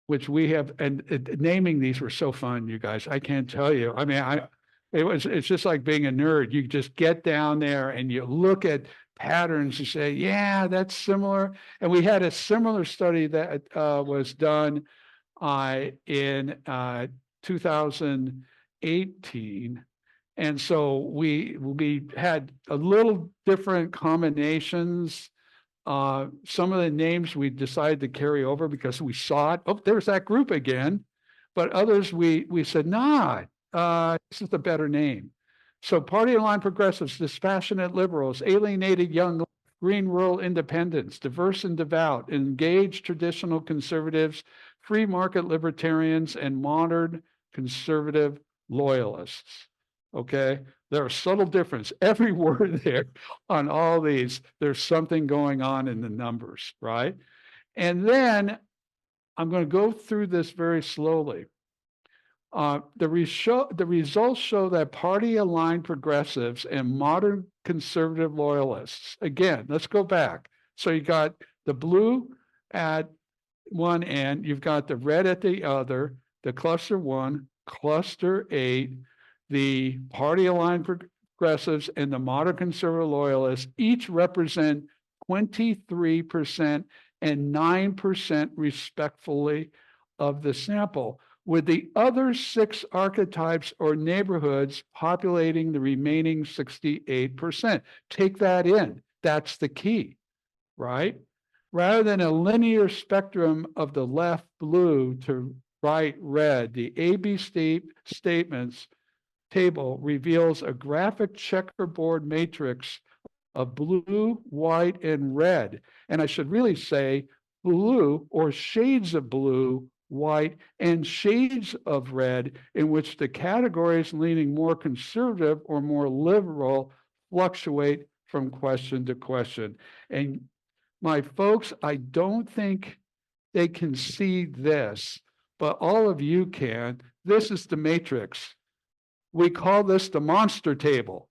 which we have, and naming these were so fun, you guys. I can't tell you. I mean, it's just like being a nerd. You just get down there and you look at patterns and say, yeah, that's similar. And we had a similar study that was done in 2018. And so we had a little different combinations. Some of the names we decided to carry over because we saw it. Oh, there's that group again. But others we said, nah, this is the better name. So party-aligned progressives, dispassionate liberals, alienated young, green rural independents, diverse and devout, engaged traditional conservatives, free market libertarians, and modern conservative loyalists. Okay, there are subtle difference. Every word there on all these, there's something going on in the numbers, right? And then I'm going to go through this very slowly. The results show that party-aligned progressives and modern conservative loyalists, again, let's go back. So you got the blue at one end, you've got the red at the other, the cluster 1, cluster 8, the party-aligned progressives and the modern conservative loyalists each represent 23% and 9% respectively of the sample, with the other 6 archetypes or neighborhoods populating the remaining 68%. Take that in. That's the key, right? Rather than a linear spectrum of the left blue to right red, the AB statements table reveals a graphic checkerboard matrix of blue, white, and red. And I should really say blue, or shades of blue, white, and shades of red, in which the categories leaning more conservative or more liberal fluctuate from question to question. And My folks, I don't think they can see this, but all of you can. This is the matrix. We call this the monster table.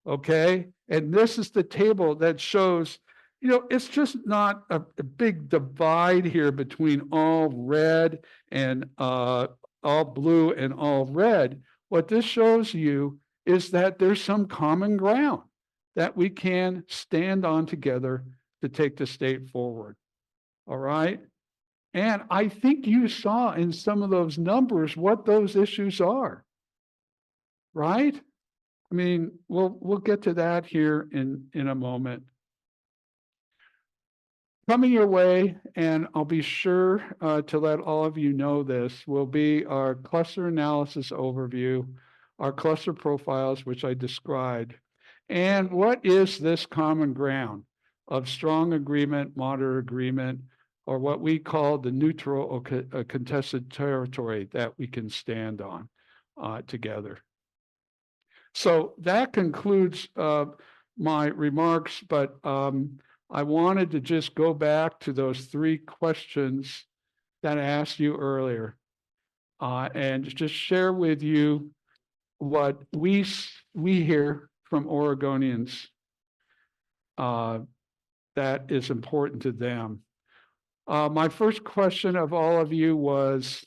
Okay. And this is the table that shows, it's just not a big divide here between all red and all blue and all red. What this shows you is that there's some common ground that we can stand on together to take the state forward. All right. And I think you saw in some of those numbers what those issues are. Right? I mean, we'll get to that here in a moment. Coming your way, and I'll be sure to let all of you know this, will be our cluster analysis overview, our cluster profiles, which I described. And what is this common ground of strong agreement, moderate agreement, or what we call the neutral or contested territory that we can stand on together? So that concludes my remarks, but I wanted to just go back to those three questions that I asked you earlier and just share with you what we hear from Oregonians that is important to them. My first question of all of you was,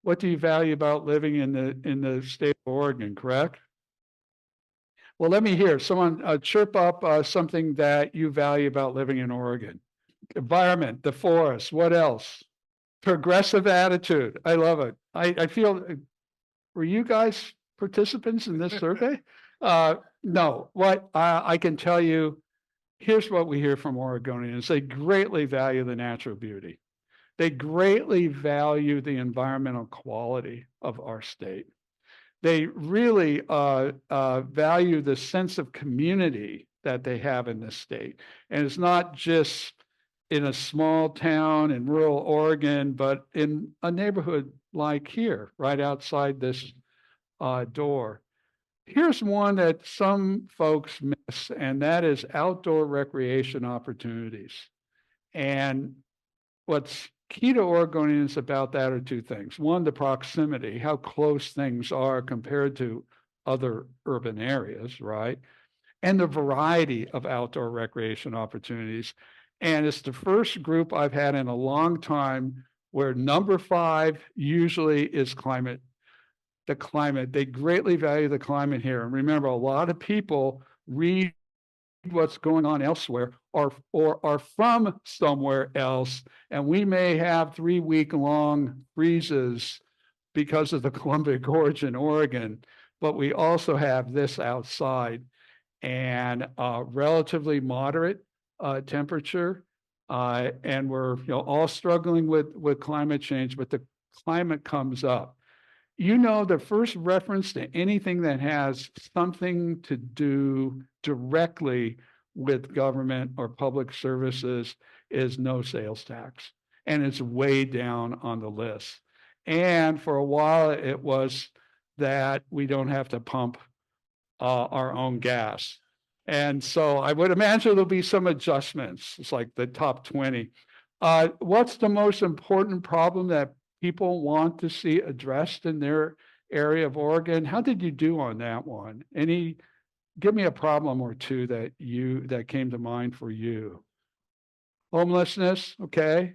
what do you value about living in the state of Oregon, correct? Well, let me hear someone chirp up something that you value about living in Oregon. Environment, the forest, what else? Progressive attitude. I love it. I feel, were you guys participants in this survey? No, what I can tell you, here's what we hear from Oregonians. They greatly value the natural beauty. They greatly value the environmental quality of our state. They really value the sense of community that they have in this state. And it's not just in a small town in rural Oregon, but in a neighborhood like here, right outside this door. Here's one that some folks miss, and that is outdoor recreation opportunities. And what's key to Oregonians about that are two things. One, the proximity, how close things are compared to other urban areas, right? And the variety of outdoor recreation opportunities. And it's the first group I've had in a long time where number 5 usually is climate. The climate, they greatly value the climate here. And remember, a lot of people read what's going on elsewhere or are from somewhere else, and we may have 3-week-long freezes because of the Columbia Gorge in Oregon, but we also have this outside and relatively moderate temperature, and we're all struggling with climate change, but the climate comes up. The first reference to anything that has something to do directly with government or public services is no sales tax. And it's way down on the list. And for a while, it was that we don't have to pump our own gas. And so I would imagine there'll be some adjustments. It's like the top 20. What's the most important problem that people want to see addressed in their area of Oregon? How did you do on that one? Give me a problem or two that came to mind for you. Homelessness, okay.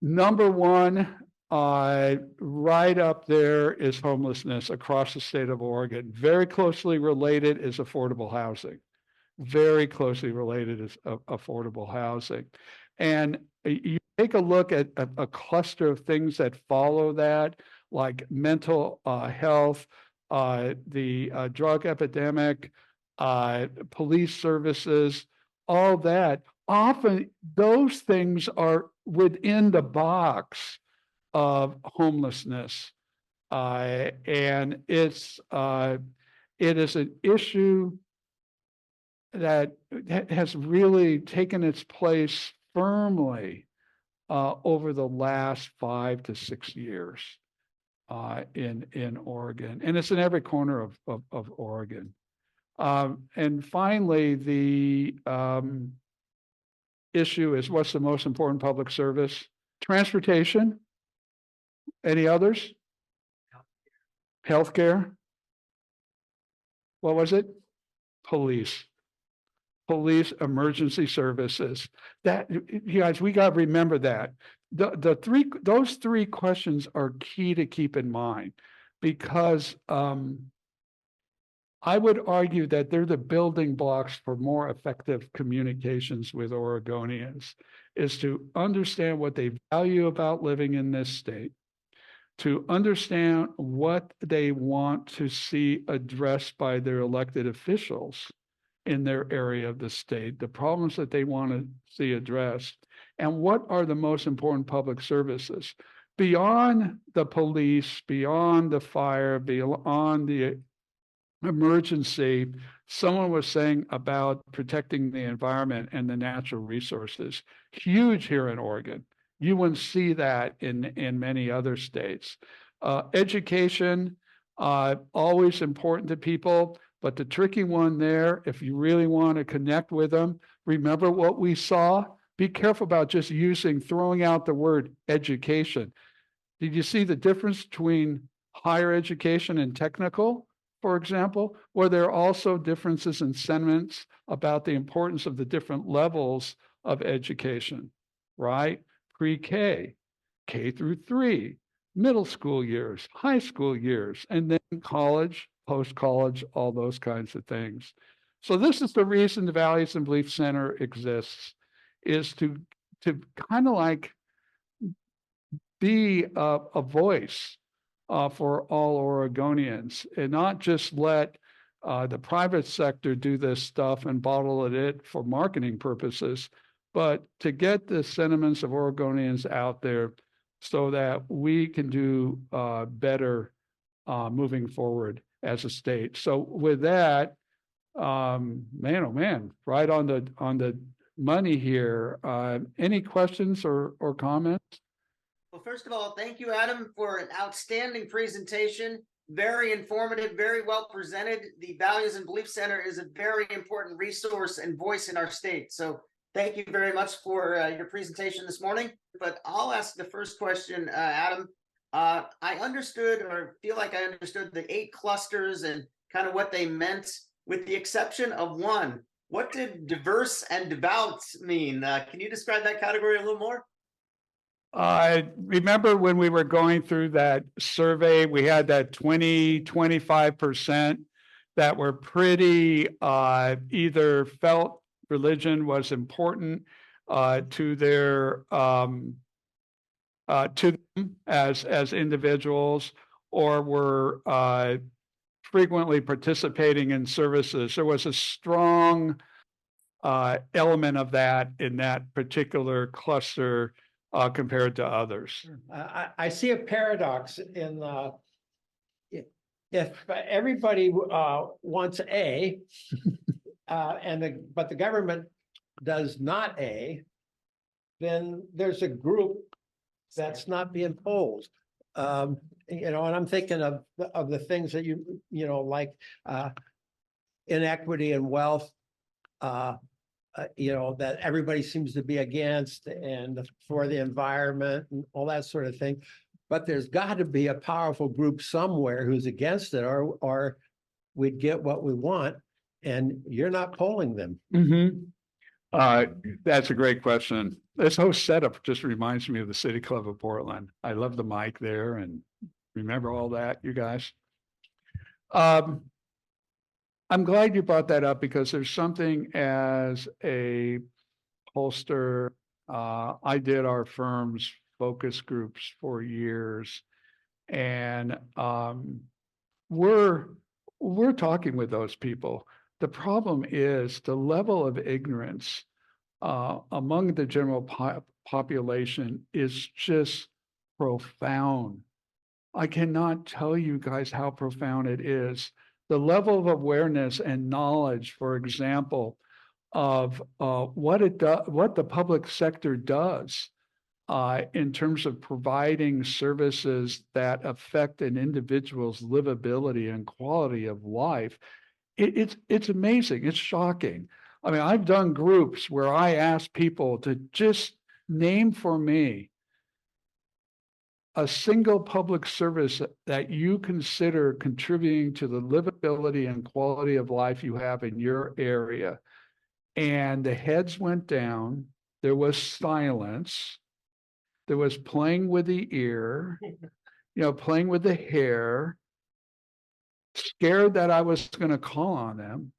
Number 1, right up there is homelessness across the state of Oregon. Very closely related is affordable housing. Very closely related is affordable housing. And you take a look at a cluster of things that follow that, like mental health, the drug epidemic, police services, all that. Often those things are within the box of homelessness. And it is an issue that has really taken its place firmly over the last 5 to 6 years in Oregon, and it's in every corner of Oregon. And finally, the issue is what's the most important public service? Transportation? Any others? Healthcare? What was it? Police. Police emergency services. That, you guys, we got to remember that. Those three questions are key to keep in mind, because I would argue that they're the building blocks for more effective communications with Oregonians, is to understand what they value about living in this state, to understand what they want to see addressed by their elected officials in their area of the state, the problems that they want to see addressed, and what are the most important public services. Beyond the police, beyond the fire, beyond the emergency, someone was saying about protecting the environment and the natural resources. Huge here in Oregon. You wouldn't see that in many other states. Education, always important to people, but the tricky one there, if you really want to connect with them, remember what we saw. Be careful about just throwing out the word education. Did you see the difference between higher education and technical, for example? Were there also differences in sentiments about the importance of the different levels of education, right? Pre-K, K through 3, middle school years, high school years, and then college, post-college, all those kinds of things. So this is the reason the Values and Belief Center exists, is to kind of like be a voice for all Oregonians, and not just let the private sector do this stuff and bottle it for marketing purposes, but to get the sentiments of Oregonians out there so that we can do better moving forward as a state. So with that, man, oh man, right on the money here. Any questions or comments? Well, first of all, thank you, Adam, for an outstanding presentation. Very informative, very well presented. The Values and Belief Center is a very important resource and voice in our state. So thank you very much for your presentation this morning. But I'll ask the first question, Adam. I understood, or feel like I understood, the 8 clusters and kind of what they meant, with the exception of one. What did diverse and devout mean? Can you describe that category a little more? I remember when we were going through that survey, we had that 25% that were pretty either felt religion was important to their to them as individuals, or were frequently participating in services. There was a strong element of that in that particular cluster compared to others. I see a paradox in if everybody wants A, but the government does not A, then there's a group that's not being polled. And I'm thinking of the things that like inequity and wealth, that everybody seems to be against, and for the environment and all that sort of thing. But there's got to be a powerful group somewhere who's against it, or we'd get what we want, and you're not polling them. That's a great question. This whole setup just reminds me of the City Club of Portland. I love the mic there, and remember all that, you guys. I'm glad you brought that up, because there's something as a pollster. I did our firm's focus groups for years, and we're talking with those people. The problem is the level of ignorance among the general population is just profound. I cannot tell you guys how profound it is. The level of awareness and knowledge, for example, of what the public sector does in terms of providing services that affect an individual's livability and quality of life, it's amazing. It's shocking. I mean, I've done groups where I ask people to just name for me a single public service that you consider contributing to the livability and quality of life you have in your area. And the heads went down. There was silence. There was playing with the ear, playing with the hair, scared that I was going to call on them.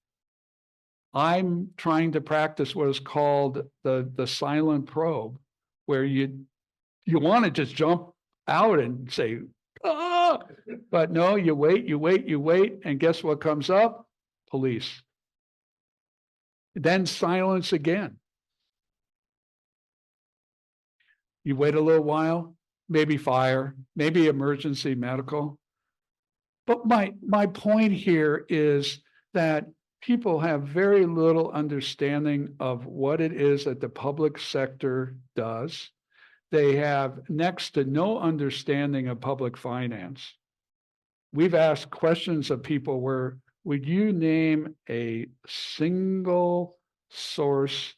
I'm trying to practice what is called the silent probe, where you want to just jump out and say, ah, but no, you wait, and guess what comes up? Police. Then silence again. You wait a little while, maybe fire, maybe emergency medical. But my point here is that people have very little understanding of what it is that the public sector does. They have next to no understanding of public finance. We've asked questions of people where, would you name a single source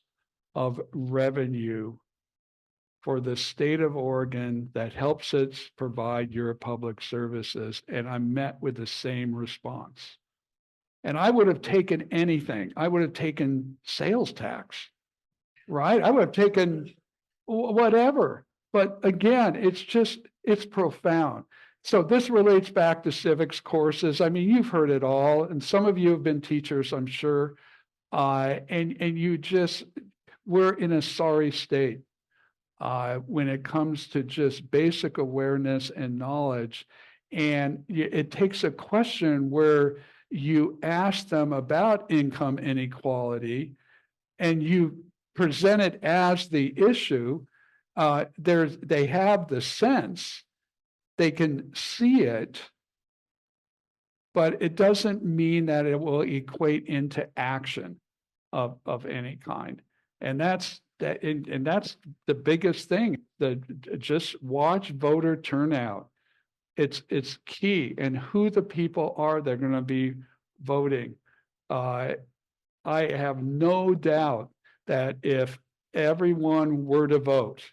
of revenue for the state of Oregon that helps it provide your public services? And I'm met with the same response. And I would have taken anything. I would have taken sales tax, right? I would have taken whatever. But again, it's profound. So this relates back to civics courses. I mean, you've heard it all, and some of you have been teachers, I'm sure. And we're in a sorry state when it comes to just basic awareness and knowledge. And it takes a question where you ask them about income inequality and you present it as the issue. They have the sense, they can see it, but it doesn't mean that it will equate into action of any kind. And that's the biggest thing. Just watch voter turnout. It's key, and who the people are that are going to be voting. I have no doubt that if everyone were to vote,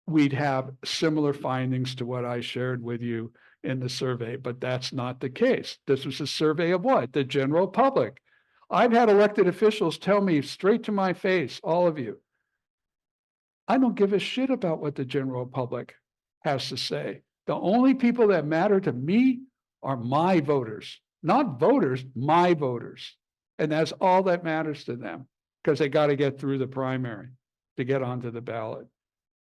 we'd have similar findings to what I shared with you in the survey, but that's not the case. This was a survey of what? The general public. I've had elected officials tell me straight to my face, all of you, I don't give a shit about what the general public has to say. The only people that matter to me are my voters, not voters, my voters. And that's all that matters to them, because they got to get through the primary to get onto the ballot.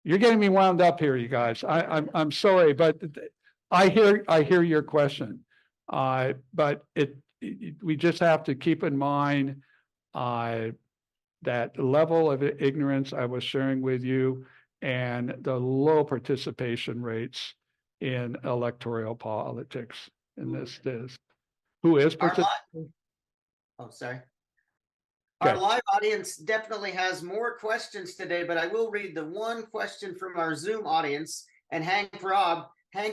You're getting me wound up here, you guys. I'm sorry, but I hear your question. But we just have to keep in mind that level of ignorance I was sharing with you, and the low participation rates in electoral politics in this is. Who is participating? Oh, sorry. Okay. Our live audience definitely has more questions today, but I will read the one question from our Zoom audience. And Hank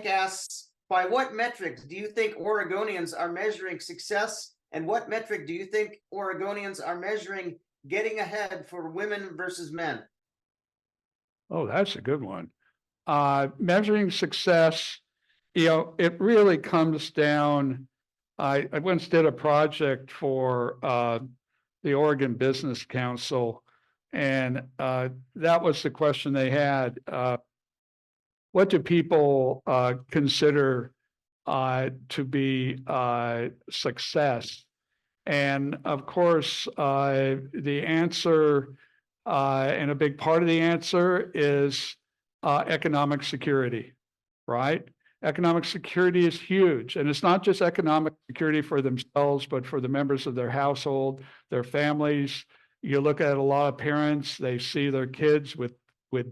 asks, by what metrics do you think Oregonians are measuring success? And what metric do you think Oregonians are measuring getting ahead for women versus men? Oh, that's a good one. Measuring success, it really comes down. I once did a project for the Oregon Business Council, and that was the question they had. What do people consider to be success? And of course, the answer, and a big part of the answer is economic security, right? Economic security is huge. And it's not just economic security for themselves, but for the members of their household, their families. You look at a lot of parents, they see their kids with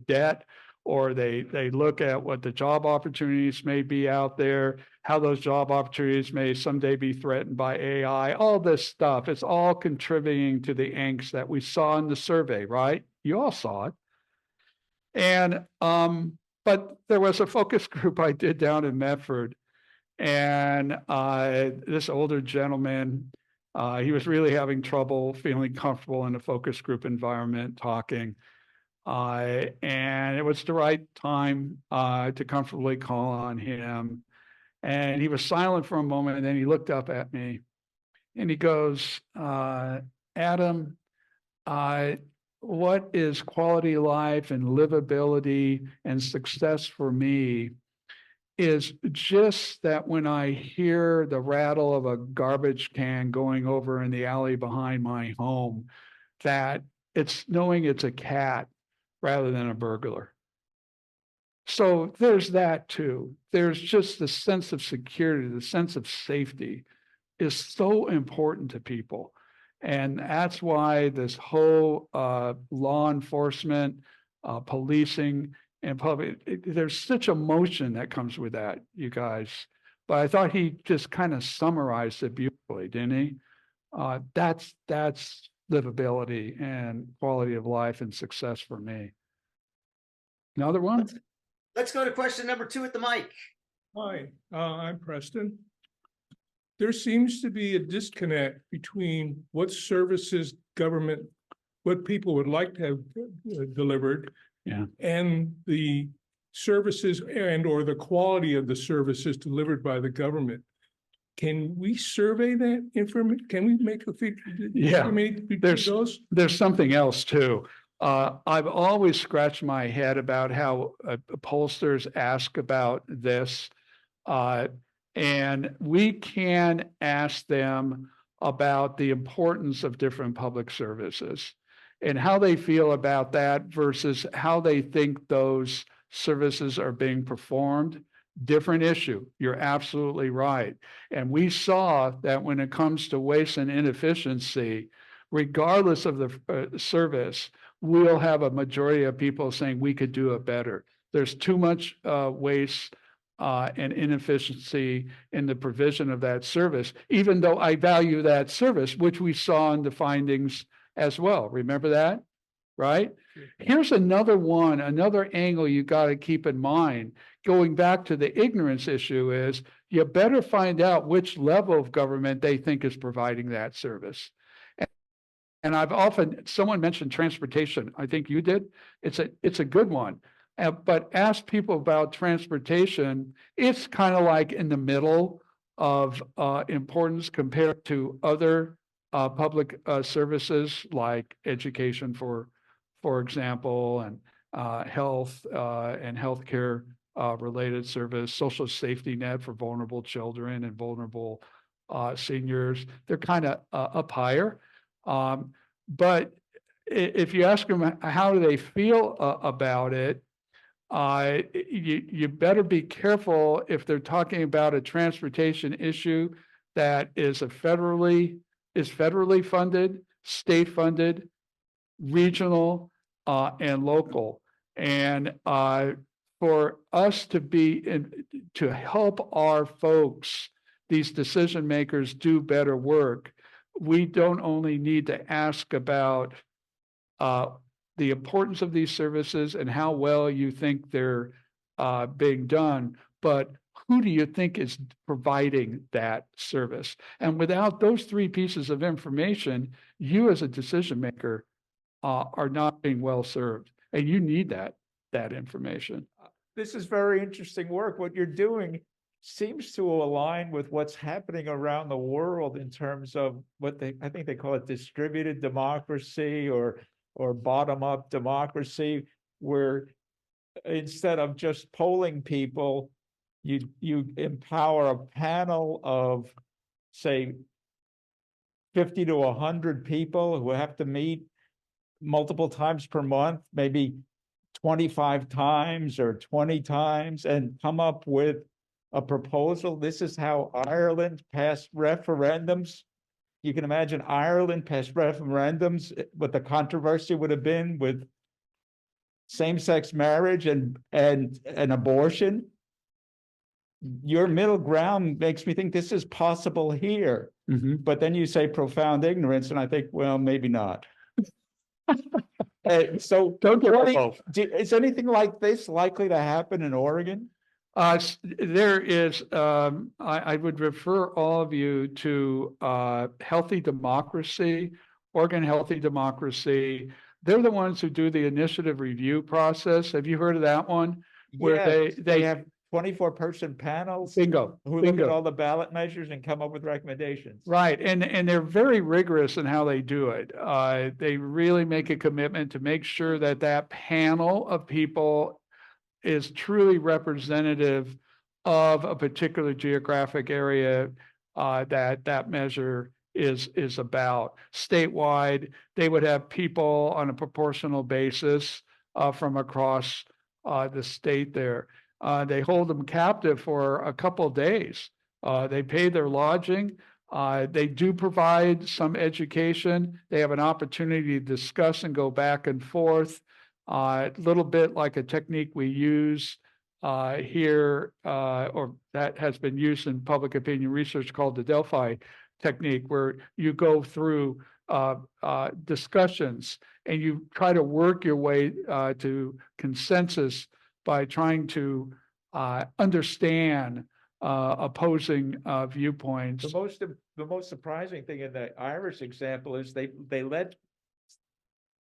debt, or they look at what the job opportunities may be out there, how those job opportunities may someday be threatened by AI, all this stuff. It's all contributing to the angst that we saw in the survey, right? You all saw it. And but there was a focus group I did down in Medford, and this older gentleman, He was really having trouble feeling comfortable in a focus group environment, talking. And it was the right time to comfortably call on him. And he was silent for a moment, and then he looked up at me and he goes, Adam, what is quality of life and livability and success for me is just that when I hear the rattle of a garbage can going over in the alley behind my home, that it's knowing it's a cat rather than a burglar. So there's that too. There's just the sense of security, the sense of safety is so important to people. And that's why this whole law enforcement, policing, and public, there's such emotion that comes with that, you guys. But I thought he just kind of summarized it beautifully, didn't he? That's livability and quality of life and success for me. Another one? Let's go to question number 2 at the mic. Hi, I'm Preston. There seems to be a disconnect between what services government, what people would like to have delivered, Yeah. and the services and or the quality of the services delivered by the government. Can we survey that information? Can we make a figure? Yeah, there's something else too. I've always scratched my head about how pollsters ask about this. And we can ask them about the importance of different public services and how they feel about that versus how they think those services are being performed. Different issue. You're absolutely right. And we saw that when it comes to waste and inefficiency, regardless of the service, we'll have a majority of people saying we could do it better. There's too much waste and inefficiency in the provision of that service, even though I value that service, which we saw in the findings as well. Remember that? Right? Here's another one, another angle you got to keep in mind. Going back to the ignorance issue is you better find out which level of government they think is providing that service. And I've often, someone mentioned transportation. I think you did. It's a good one. But ask people about transportation. It's kind of like in the middle of importance compared to other public services like education, for example, and health and healthcare related service, social safety net for vulnerable children and vulnerable seniors. They're kind of up higher. But if you ask them how do they feel about it, you better be careful if they're talking about a transportation issue that is federally funded, state funded, regional, and local. And for us to help our folks, these decision makers, do better work, we don't only need to ask about the importance of these services and how well you think they're being done, but who do you think is providing that service? And without those 3 pieces of information, you as a decision maker are not being well served, and you need that information. This is very interesting work. What you're doing seems to align with what's happening around the world in terms of what I think they call it distributed democracy or bottom-up democracy, where instead of just polling people, you empower a panel of, say, 50 to 100 people who have to meet multiple times per month, maybe 25 times or 20 times, and come up with a proposal. This is how Ireland passed referendums. You can imagine Ireland passed referendums, what the controversy would have been with same-sex marriage and abortion. Your middle ground makes me think this is possible here. Mm-hmm. But then you say profound ignorance, and I think, well, maybe not. So don't get both. is anything like this likely to happen in Oregon? There is, I would refer all of you to Healthy Democracy, Oregon Healthy Democracy. They're the ones who do the initiative review process. Have you heard of that one? Where Yeah, they they have 24-person panels bingo, who look at bingo. all the ballot measures and come up with recommendations. Right, and they're very rigorous in how they do it. They really make a commitment to make sure that that panel of people is truly representative of a particular geographic area that measure is about. Statewide, they would have people on a proportional basis from across the state there. They hold them captive for a couple of days. They pay their lodging. They do provide some education. They have an opportunity to discuss and go back and forth. A little bit like a technique we use here, or that has been used in public opinion research called the Delphi technique, where you go through discussions and you try to work your way to consensus by trying to understand opposing viewpoints. The most surprising thing in the Irish example is they let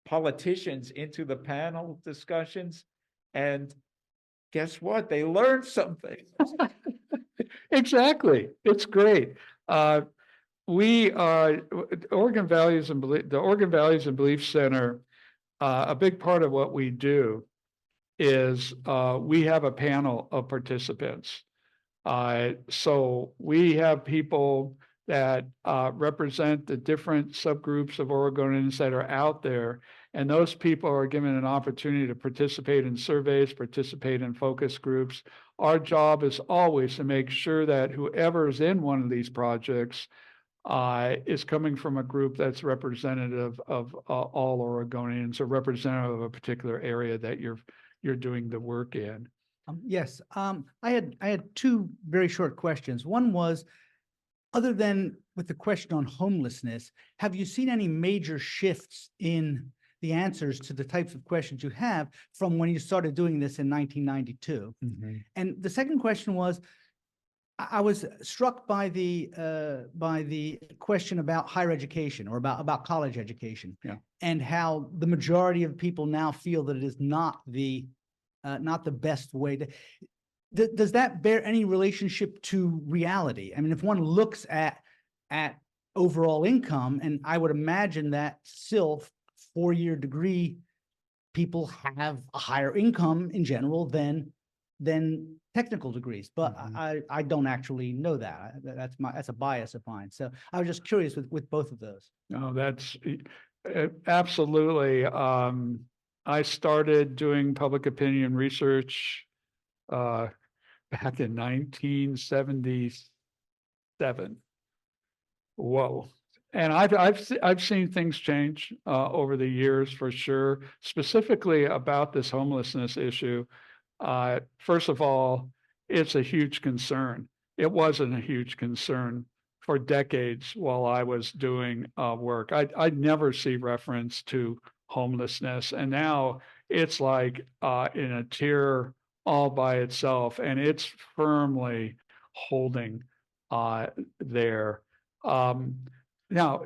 politicians into the panel discussions, and guess what? They learned something. Exactly. It's great. We Oregon Values and the Oregon Values and Belief Center, a big part of what we do is we have a panel of participants. So we have people that represent the different subgroups of Oregonians that are out there. And those people are given an opportunity to participate in surveys, participate in focus groups. Our job is always to make sure that whoever is in one of these projects is coming from a group that's representative of all Oregonians, or representative of a particular area that you're doing the work in. Yes, I had two very short questions. One was, other than with the question on homelessness, have you seen any major shifts in the answers to the types of questions you have from when you started doing this in 1992? Mm-hmm. And the second question was, I was struck by the question about higher education, or about college education, Yeah. and how the majority of people now feel that it is not the best way to. Does that bear any relationship to reality? I mean, if one looks at overall income, and I would imagine that still 4-year degree people have a higher income in general than technical degrees, but I don't actually know that. That's a bias of mine. So I was just curious with both of those. No, that's absolutely. I started doing public opinion research back in 1977. Whoa. And I've seen things change over the years, for sure, specifically about this homelessness issue. First of all, it's a huge concern. It wasn't a huge concern for decades while I was doing work. I'd never see reference to homelessness, and now it's like in a tier all by itself, and it's firmly holding there. Now,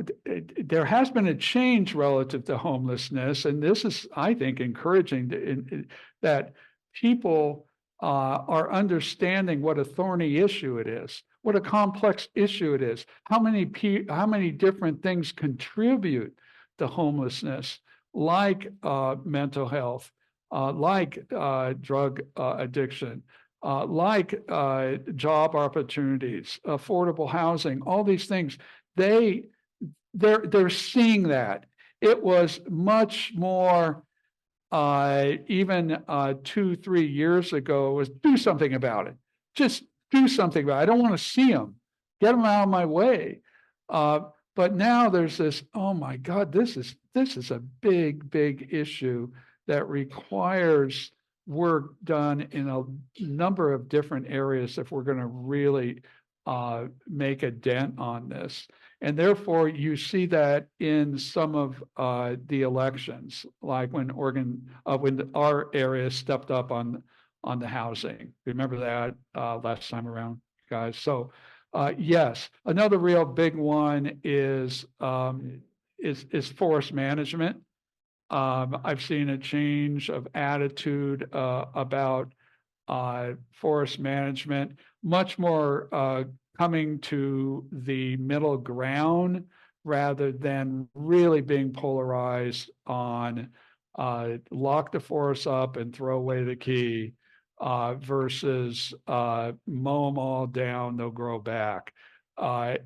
there has been a change relative to homelessness, and this is, I think, encouraging that people are understanding what a thorny issue it is, what a complex issue it is, how many different things contribute to homelessness, like mental health, like drug addiction, like job opportunities, affordable housing, all these things. They're seeing that. It was much more even 2-3 years ago, was do something about it. Just do something about it. I don't want to see them. Get them out of my way. But now there's this, oh my God, this is a big issue that requires work done in a number of different areas if we're going to really make a dent on this. And therefore, you see that in some of the elections, like when when our area stepped up on on the housing. Remember that last time around, guys? So yes, another real big one is forest management. I've seen a change of attitude about forest management, much more coming to the middle ground rather than really being polarized on lock the forest up and throw away the key versus mow them all down, they'll grow back.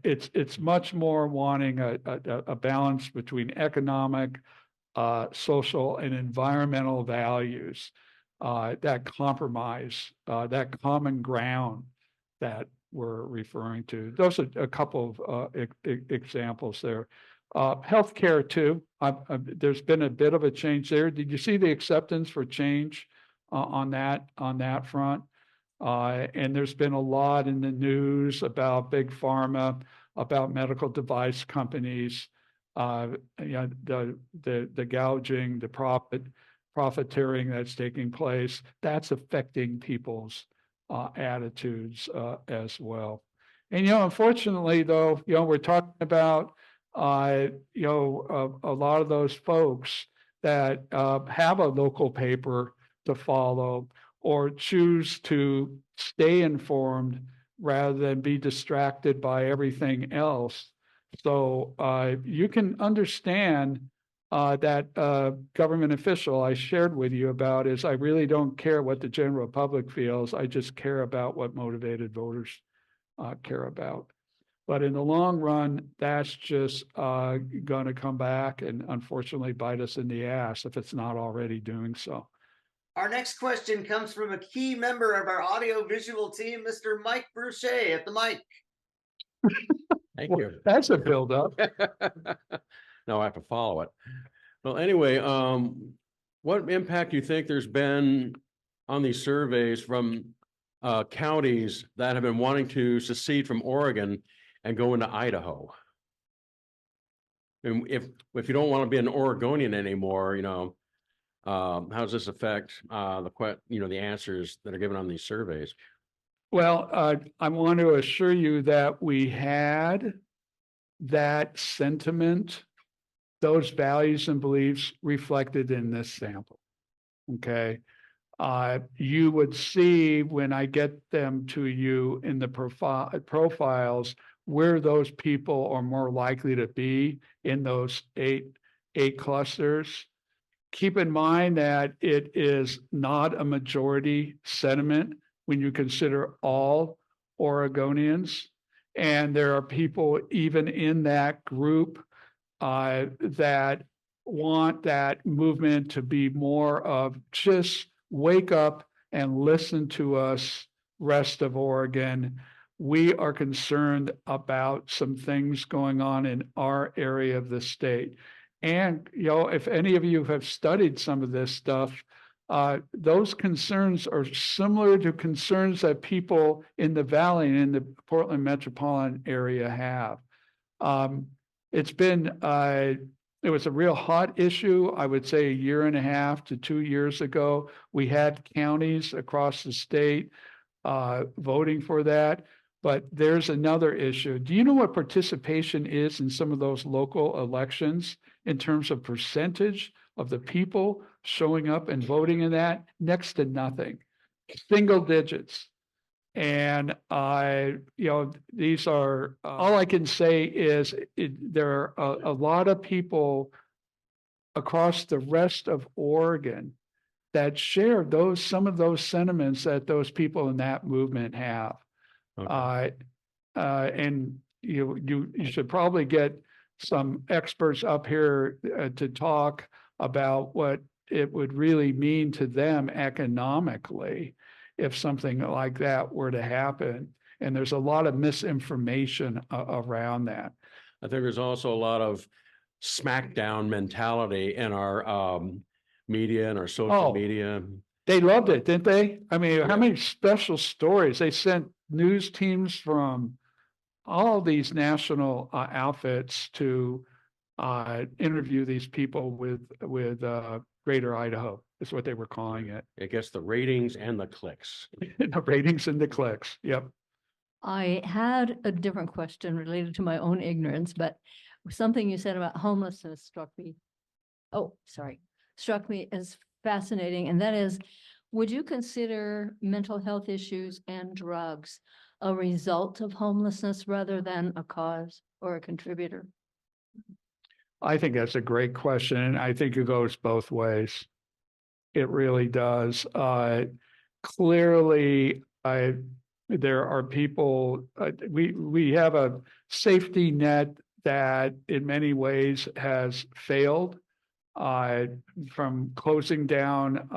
It's much more wanting a balance between economic, social, and environmental values that compromise, that common ground that we're referring to. Those are a couple of examples there. Healthcare too. There's been a bit of a change there. Did you see the acceptance for change on that front? And there's been a lot in the news about big pharma, about medical device companies, the gouging, the profiteering that's taking place. That's affecting people's attitudes as well. And unfortunately, though, we're talking about a lot of those folks that have a local paper to follow or choose to stay informed rather than be distracted by everything else. So you can understand that government official I shared with you about is I really don't care what the general public feels. I just care about what motivated voters care about. But in the long run, that's just going to come back and unfortunately bite us in the ass if it's not already doing so. Our next question comes from a key member of our audio-visual team, Mr. Mike Bruchet at the mic. Thank you. That's a build-up. No, I have to follow it. Well, anyway, what impact do you think there's been on these surveys from counties that have been wanting to secede from Oregon and go into Idaho? And if you don't want to be an Oregonian anymore, how does this affect the answers that are given on these surveys? Well, I want to assure you that we had that sentiment, those values and beliefs reflected in this sample. Okay. You would see when I get them to you in the profiles where those people are more likely to be in those eight clusters. Keep in mind that it is not a majority sentiment when you consider all Oregonians. And there are people even in that group that want that movement to be more of just wake up and listen to us, rest of Oregon. We are concerned about some things going on in our area of the state. And, if any of you have studied some of this stuff, those concerns are similar to concerns that people in the Valley and in the Portland metropolitan area have. It's been, it was a real hot issue, I would say 1.5 to 2 years ago. We had counties across the state voting for that. But there's another issue. Do you know what participation is in some of those local elections in terms of percentage of the people showing up and voting in that? Next to nothing, single digits. And these are, all I can say is there are a lot of people across the rest of Oregon that share some of those sentiments that those people in that movement have. Okay. And you should probably get some experts up here to talk about what it would really mean to them economically if something like that were to happen. And there's a lot of misinformation around that. I think there's also a lot of smackdown mentality in our media and our social media. They loved it, didn't they? I mean, how many special stories? They sent news teams from all these national outfits to interview these people with Greater Idaho, is what they were calling it. I guess the ratings and the clicks. The ratings and the clicks. Yep. I had a different question related to my own ignorance, but something you said about homelessness struck me. Oh, sorry, struck me as fascinating. And that is, would you consider mental health issues and drugs a result of homelessness rather than a cause or a contributor? I think that's a great question. And I think it goes both ways. It really does. Clearly, there are people, we have a safety net that in many ways has failed, from closing down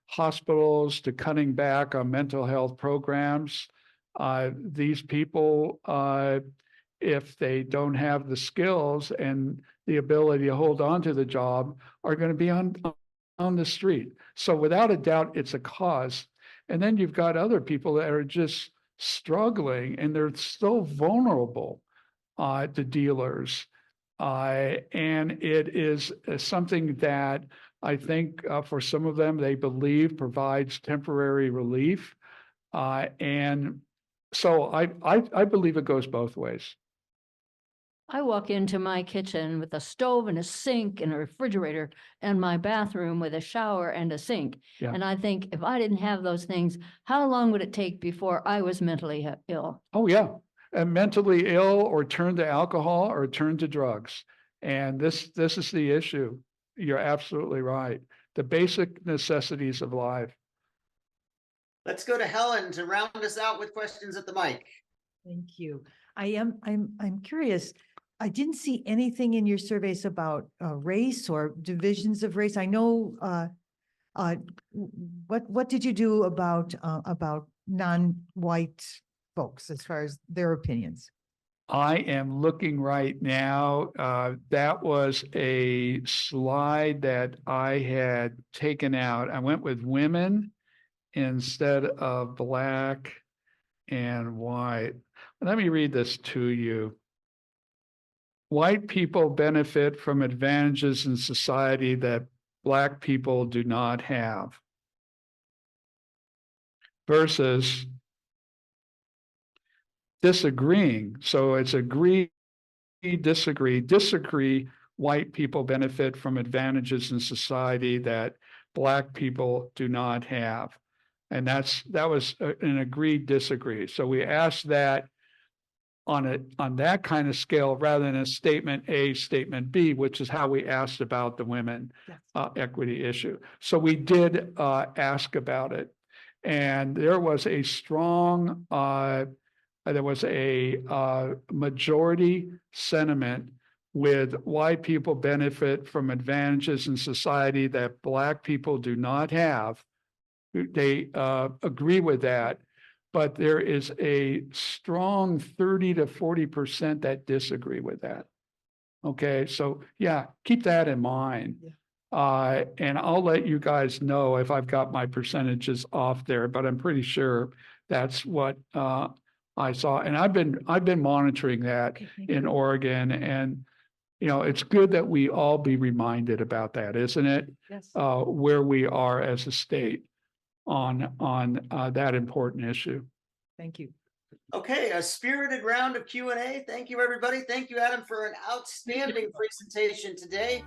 hospitals to cutting back on mental health programs. These people, if they don't have the skills and the ability to hold on to the job, are going to be on the street. So without a doubt, it's a cause. And then you've got other people that are just struggling and they're so vulnerable to dealers. And it is something that I think for some of them, they believe provides temporary relief. And so I believe it goes both ways. I walk into my kitchen with a stove and a sink and a refrigerator, and my bathroom with a shower and a sink. Yeah. And I think if I didn't have those things, how long would it take before I was mentally ill? Oh, yeah. And mentally ill or turn to alcohol or turn to drugs. And this is the issue. You're absolutely right. The basic necessities of life. Let's go to Helen to round us out with questions at the mic. Thank you. I'm curious. I didn't see anything in your surveys about race or divisions of race. I know what did you do about non-white folks as far as their opinions? I am looking right now. That was a slide that I had taken out. I went with women instead of black and white. Let me read this to you. White people benefit from advantages in society that Black people do not have. Versus disagreeing. So it's agree, disagree. Disagree, white people benefit from advantages in society that Black people do not have. And that was an agreed disagree. So we asked that on that kind of scale rather than a statement A, statement B, which is how we asked about the women equity issue. So we did ask about it. And there was a strong, there was a majority sentiment with white people benefit from advantages in society that Black people do not have. They agree with that. But there is a strong 30 to 40% that disagree with that. Okay, so yeah, keep that in mind. Yeah. And I'll let you guys know if I've got my percentages off there, but I'm pretty sure that's what I saw. And I've been monitoring that in Oregon, and you know, it's good that we all be reminded about that, isn't it? Yes. Where we are as a state on that important issue. Thank you. Okay, a spirited round of Q&A. Thank you, everybody. Thank you, Adam, for an outstanding presentation today.